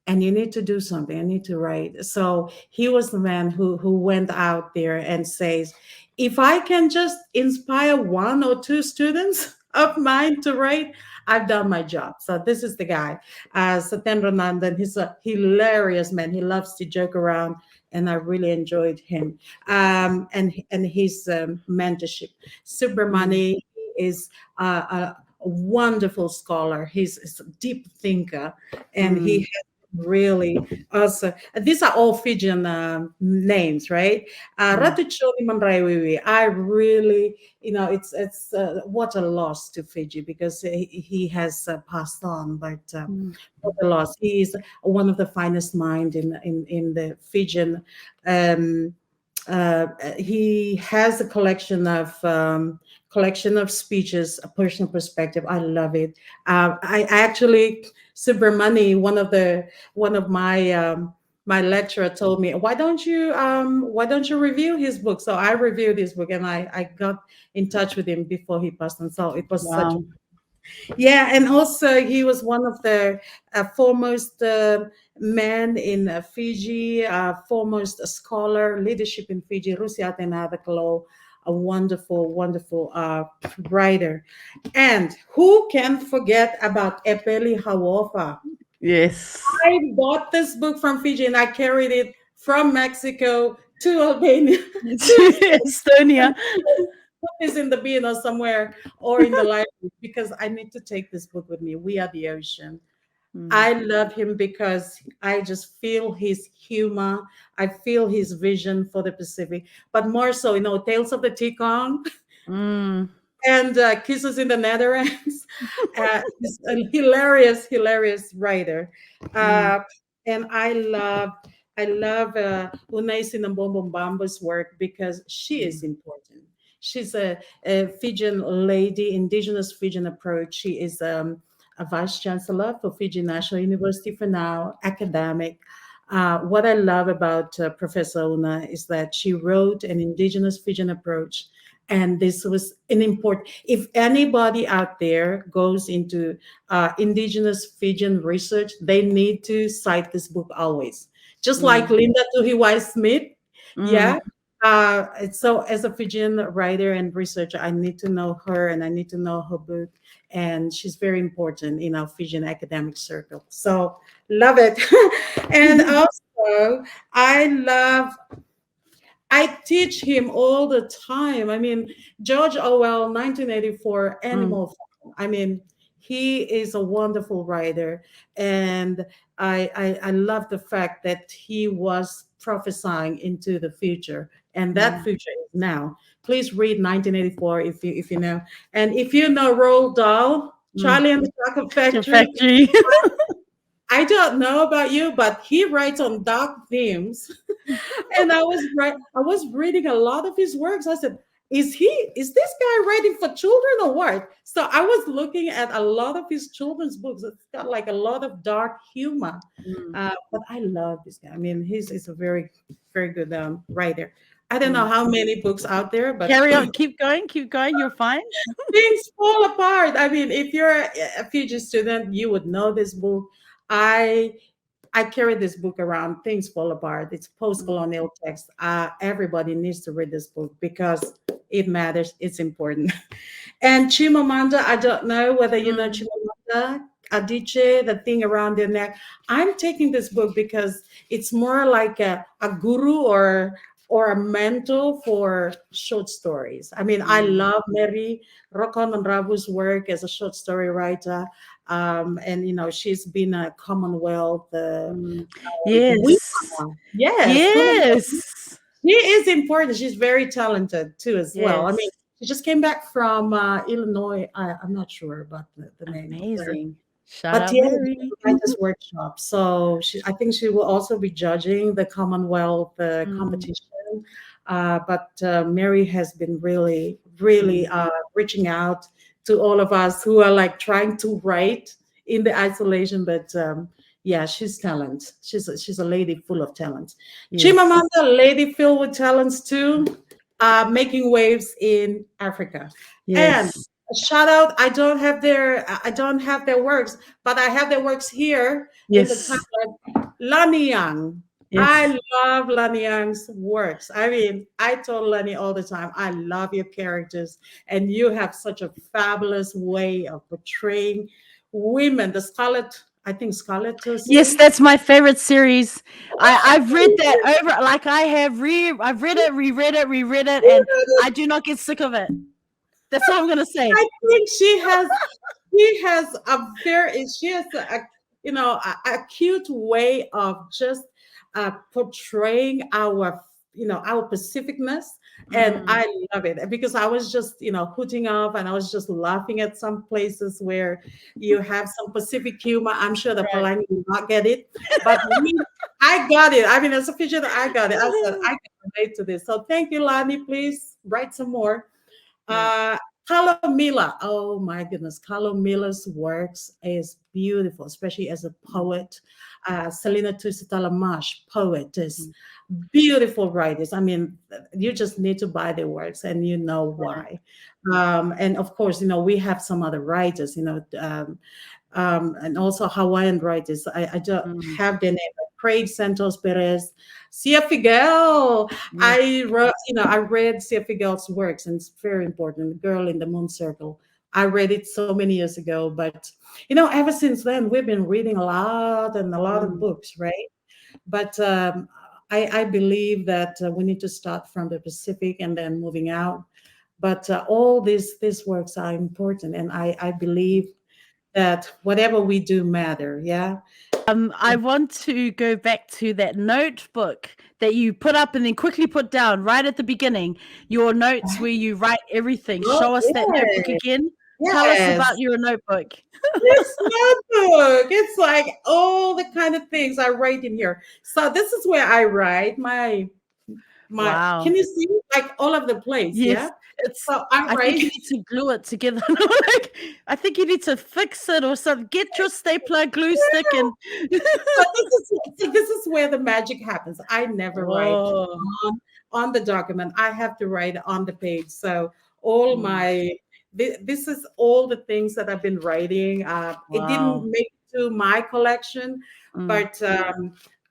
and you need to do something. I need to write. So he was the man who went out there and says, if I can just inspire one or two students of mine to write, I've done my job. So this is the guy, Satendra Nandan. He's a hilarious man. He loves to joke around, and I really enjoyed him and his mentorship. Mm. Subramani is a wonderful scholar. He's a deep thinker, and he Mm. has really also. These are all Fijian names, right? Mm. Ratu Choli Mamraiwiwi. I really, it's what a loss to Fiji because he has passed on, but Mm. what a loss. He is one of the finest mind in the Fijian. Um, he has a collection of speeches, a personal perspective. I love it. I actually Subramani, one of my lecturer told me, why don't you review his book? So I reviewed his book and I got in touch with him before he passed on. So it was such a Wow. yeah, and also he was one of the foremost men in Fiji, foremost scholar, leadership in Fiji, Rusiate Nadakalo, a wonderful, wonderful writer. And who can forget about Epeli Hawofa? Yes. I bought this book from Fiji and I carried it from Mexico to Albania to Estonia. put this in the bin or somewhere or in the library because I need to take this book with me. We Are the Ocean. Mm. I love him because I just feel his humor. I feel his vision for the Pacific, but more so, Tales of the Tikong Mm. and Kisses in the Netherlands. He's a hilarious, hilarious writer. Mm. Uh, and I love Unai Sinambombamba's work because she is Mm. important. She's a Fijian lady, indigenous Fijian approach. She is a vice chancellor for Fiji National University for now, academic. What I love about Professor Una is that she wrote an indigenous Fijian approach, and this was an important. If anybody out there goes into indigenous Fijian research, they need to cite this book always. Just like Mm. Linda Tuhiwai Smith, Mm. yeah. So as a Fijian writer and researcher, I need to know her and I need to know her book. And she's very important in our Fijian academic circle. So love it. And also, I love I teach him all the time. I mean, George Orwell, 1984, Mm. Animal Farm. I mean, he is a wonderful writer, and I love the fact that he was prophesying into the future, and that Mm. future is now. Please read 1984 if you know, and if you know Roald Dahl, Mm. Charlie and the Chocolate Your Factory. factory. I don't know about you, but he writes on dark themes and I was reading a lot of his works. I said, is this guy writing for children or what? So I was looking at a lot of his children's books. It's got like a lot of dark humor. Mm. But I love this guy. I mean, he's a very, very good writer. I don't know how many books out there, but Carry on, keep going, you're fine. things fall apart. I mean, if you're a Fiji student, you would know this book. I I carry this book around. Things fall apart. It's post-colonial text. Everybody needs to read this book because it matters. It's important. And Chimamanda, I don't know whether you know Chimamanda Adichie, the thing around their neck. I'm taking this book because it's more like a guru or a mentor for short stories. I mean, I love Mary Rokon work as a short story writer. And she's been a Commonwealth winner. Yes. Yes, Commonwealth. Yes. She is important. She's very talented too, as well. I mean, Yes. she just came back from Illinois. I'm not sure about the name of her, Amazing. Shout but out yeah, Mary. writers workshop. So I think she will also be judging the Commonwealth Mm, competition. But Mary has been really, really mm, reaching out to all of us who are like trying to write in the isolation. But yeah, she's talent. She's a lady full of talent. yes. Chimamanda, lady filled with talents too, making waves in Africa. And Yes. a shout out, I don't have their works, but I have their works here in the Yes. timeline. Lani Yang. Yes. I love Lani Yang's works. I mean, I told Lani all the time, I love your characters, and you have such a fabulous way of portraying women. The Scarlet, I think Scarlet Yes, series. that's my favorite series. I've read that over, like I've read it, reread it, and I do not get sick of it. That's all I'm gonna say. I think she has a cute way of just portraying our pacificness, and Mm, I love it because I was just hooting off, and I was just laughing at some places where you have some Pacific humor. I'm sure the right. Palani will not get it, but I got it. I mean, as a Fijian, I got it. I said I can relate to this. So thank you, Lani. Please write some more. Yeah. uh, Carlo Miller. Oh my goodness. Carlo Miller's works is beautiful, especially as a poet. Selena Tusitala-Marsh, poetess. Mm, Beautiful writers. I mean, you just need to buy their works and you know right. why. And of course, we have some other writers, and also Hawaiian writers. I don't Mm, have their name, but Craig Santos Perez, Sia Figuel. yes. I read Sia Figuel's works, and it's very important. The Girl in the Moon Circle. I read it so many years ago, but ever since then, we've been reading a lot and a lot of Mm, books, right? But I believe that we need to start from the Pacific and then moving out. But all these works are important, and I believe that whatever we do matter. Yeah. I want to go back to that notebook that you put up and then quickly put down right at the beginning. Your notes where you write everything. Oh, Show us that notebook yes. again. Tell us about Yes. your notebook. This notebook. It's like all the kind of things I write in here. So this is where I write my Wow. can you see like all of the place? Yes, Yeah. it's So I I think write. you need to glue it together. Like, I think you need to fix it or something. Get your stapler, glue stick, and So this is where the magic happens. I never write oh, on on the document. I have to write on the page. So all mm, my this is all the things that I've been writing. It didn't wow. make it to my collection, Mm, but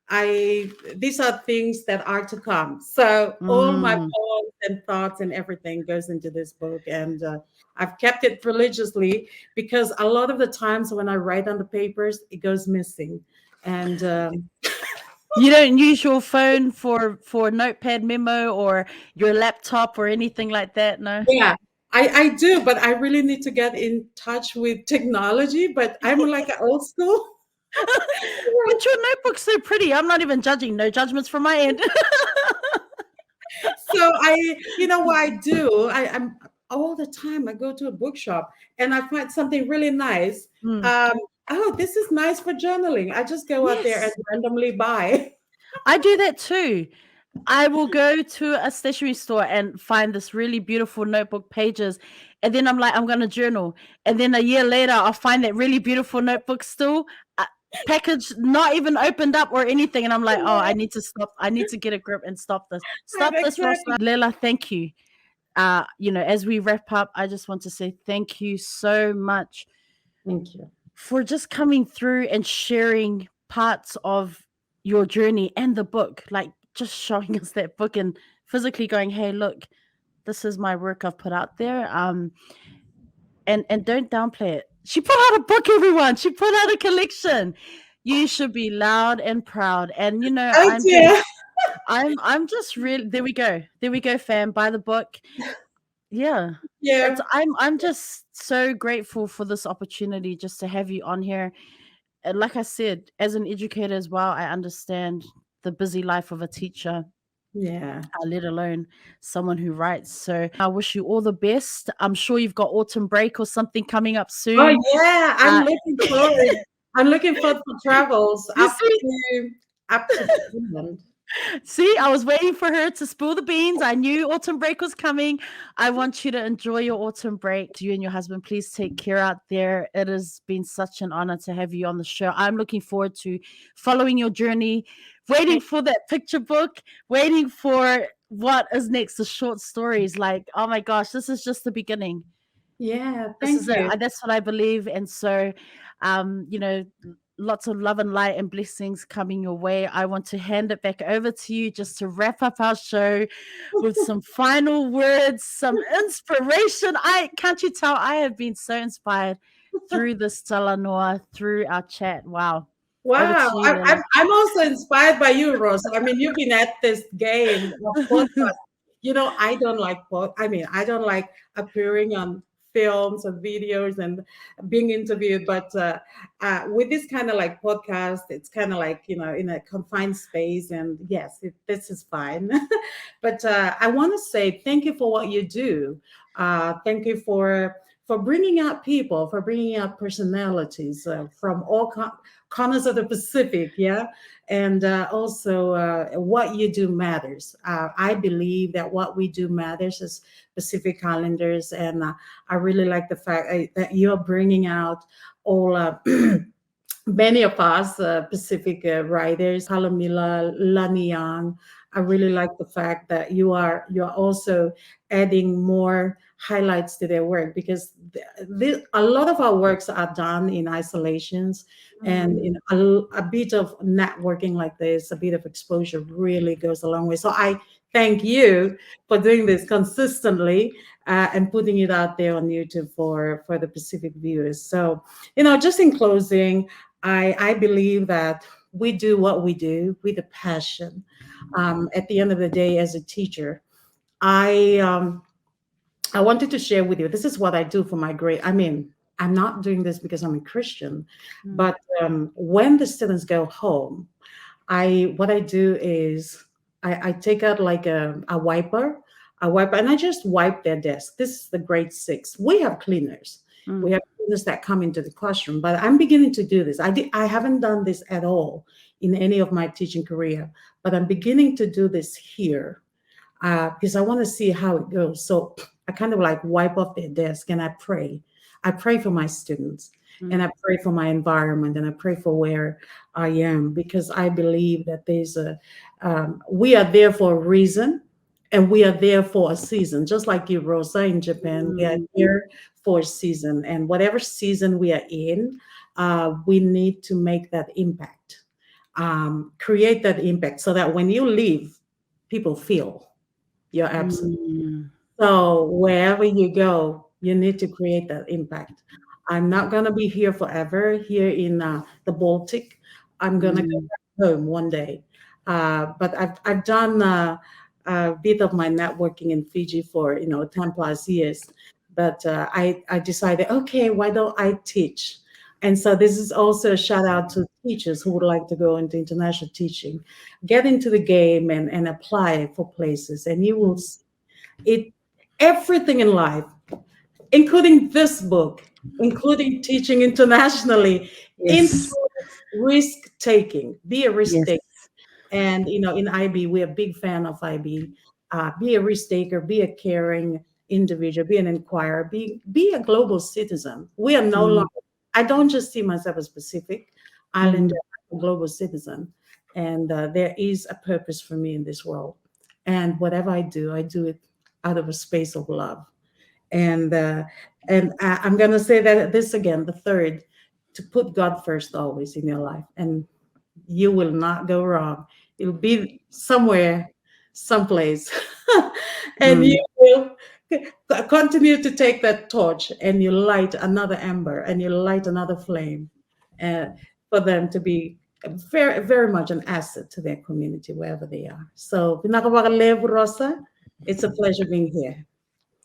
I these are things that are to come. So all my mm. poems and thoughts and everything goes into this book, and I've kept it religiously because a lot of the times when I write on the papers, it goes missing, and You don't use your phone for notepad memo or your laptop or anything like that, no? yeah. I do, but I really need to get in touch with technology. But I'm like an old school. But your notebook's so pretty. I'm not even judging. No judgments from my end. So what I do, I'm all the time I go to a bookshop and I find something really nice. Mm. Um, oh, this is nice for journaling. I just go out there and Yes, randomly buy. I do that too. I will go to a stationery store and find this really beautiful notebook pages. And then I'm like, I'm going to journal. And then a year later, I'll find that really beautiful notebook still. package not even opened up or anything, and I'm like, oh, I need to stop. I need to get a grip and stop this. Stop this, Exactly. Rosa. Lela, thank you. As we wrap up, I just want to say thank you so much Thank you. for just coming through and sharing parts of your journey and the book, like just showing us that book and physically going, hey, look, this is my work I've put out there. And don't downplay it. She put out a book, everyone. She put out a collection. You should be loud and proud. And Thank you. I'm just really, there we go. There we go, fam. Buy the book. Yeah. Yeah. I'm just so grateful for this opportunity just to have you on here. And like I said, as an educator as well, I understand the busy life of a teacher, Yeah. let alone someone who writes. So I wish you all the best. I'm sure you've got autumn break or something coming up Oh soon. yeah, Uh, I'm looking forward for travels you see, up to Finland. See, I was waiting for her to spill the beans. I knew autumn break was coming. I want you to enjoy your autumn break. You and your husband, please take care out there. It has been such an honor to have you on the show. I'm looking forward to following your journey, waiting for that picture book, waiting for what is next, the short stories. Like, oh my gosh, this is just the beginning. Yeah, This thank is it. you. That's what I believe. And so, um, you know, lots of love and light and blessings coming your way. I want to hand it back over to you just to wrap up our show with some final words, some inspiration. Can't you tell I have been so inspired through this talanoa, through our chat. Wow. Over Wow, to you, Lila. I'm also inspired by you, Rosa. I mean, you've been at this game of podcast. I don't like appearing on films or videos and being interviewed, but with this kind of like podcast, it's kind of like, in a confined space. And yes, this is fine. But I want to say thank you for what you do. Thank you for bringing out people, for bringing out personalities from all corners of the Pacific, yeah, and also what you do matters. I believe that what we do matters as Pacific Islanders, and I really like the fact that you're bringing out all. Many of us Pacific writers, Palomila, Laniang. I really like the fact that you're also adding more highlights to their work, because a lot of our works are done in isolations, and a bit of networking like this, a bit of exposure really goes a long way. So I thank you for doing this consistently and putting it out there on YouTube for the Pacific viewers. So, just in closing, I believe that we do what we do with a passion. At the end of the day, as a teacher, I I wanted to share with you. This is what I do for my grade. I mean, I'm not doing this because I'm a Christian, but when the students go home, what I do is I take out like a wiper, and I just wipe their desk. This is the grade 6. We have cleaners. We have cleaners that come into the classroom, but I'm beginning to do this. I haven't done this at all in any of my teaching career, but I'm beginning to do this here because I want to see how it goes. So I kind of like wipe off their desk and I pray. I pray for my students and I pray for my environment and I pray for where I am, because I believe that we are there for a reason and we are there for a season. Just like you, Rosa, in Japan, we are here for a season. And whatever season we are in, we need to make that impact, create that impact so that when you leave, people feel your absence. So wherever you go, you need to create that impact. I'm not going to be here forever here in the Baltic. I'm going to go back home one day. But I've done a bit of my networking in Fiji for 10 plus years. But I decided, okay, why don't I teach? And so this is also a shout out to teachers who would like to go into international teaching. Get into the game and apply for places, and you will see it. Everything in life, including this book, including teaching internationally, Yes. includes risk taking. Be a risk Yes. taker. And in IB, we're a big fan of IB. Be a risk taker, be a caring individual, be an inquirer, be a global citizen. We are no longer. I don't just see myself as Pacific. Islander, Mm. a global citizen, and there is a purpose for me in this world. And whatever I do it out of a space of love. And I'm gonna say that this again, the third, to put God first always in your life, and you will not go wrong. You'll be somewhere, someplace, and Mm. you will continue to take that torch and you light another ember and you light another flame, uh, for them to be very, very much an asset to their community wherever they are. So, Vinaka, Rosa, it's a pleasure being here.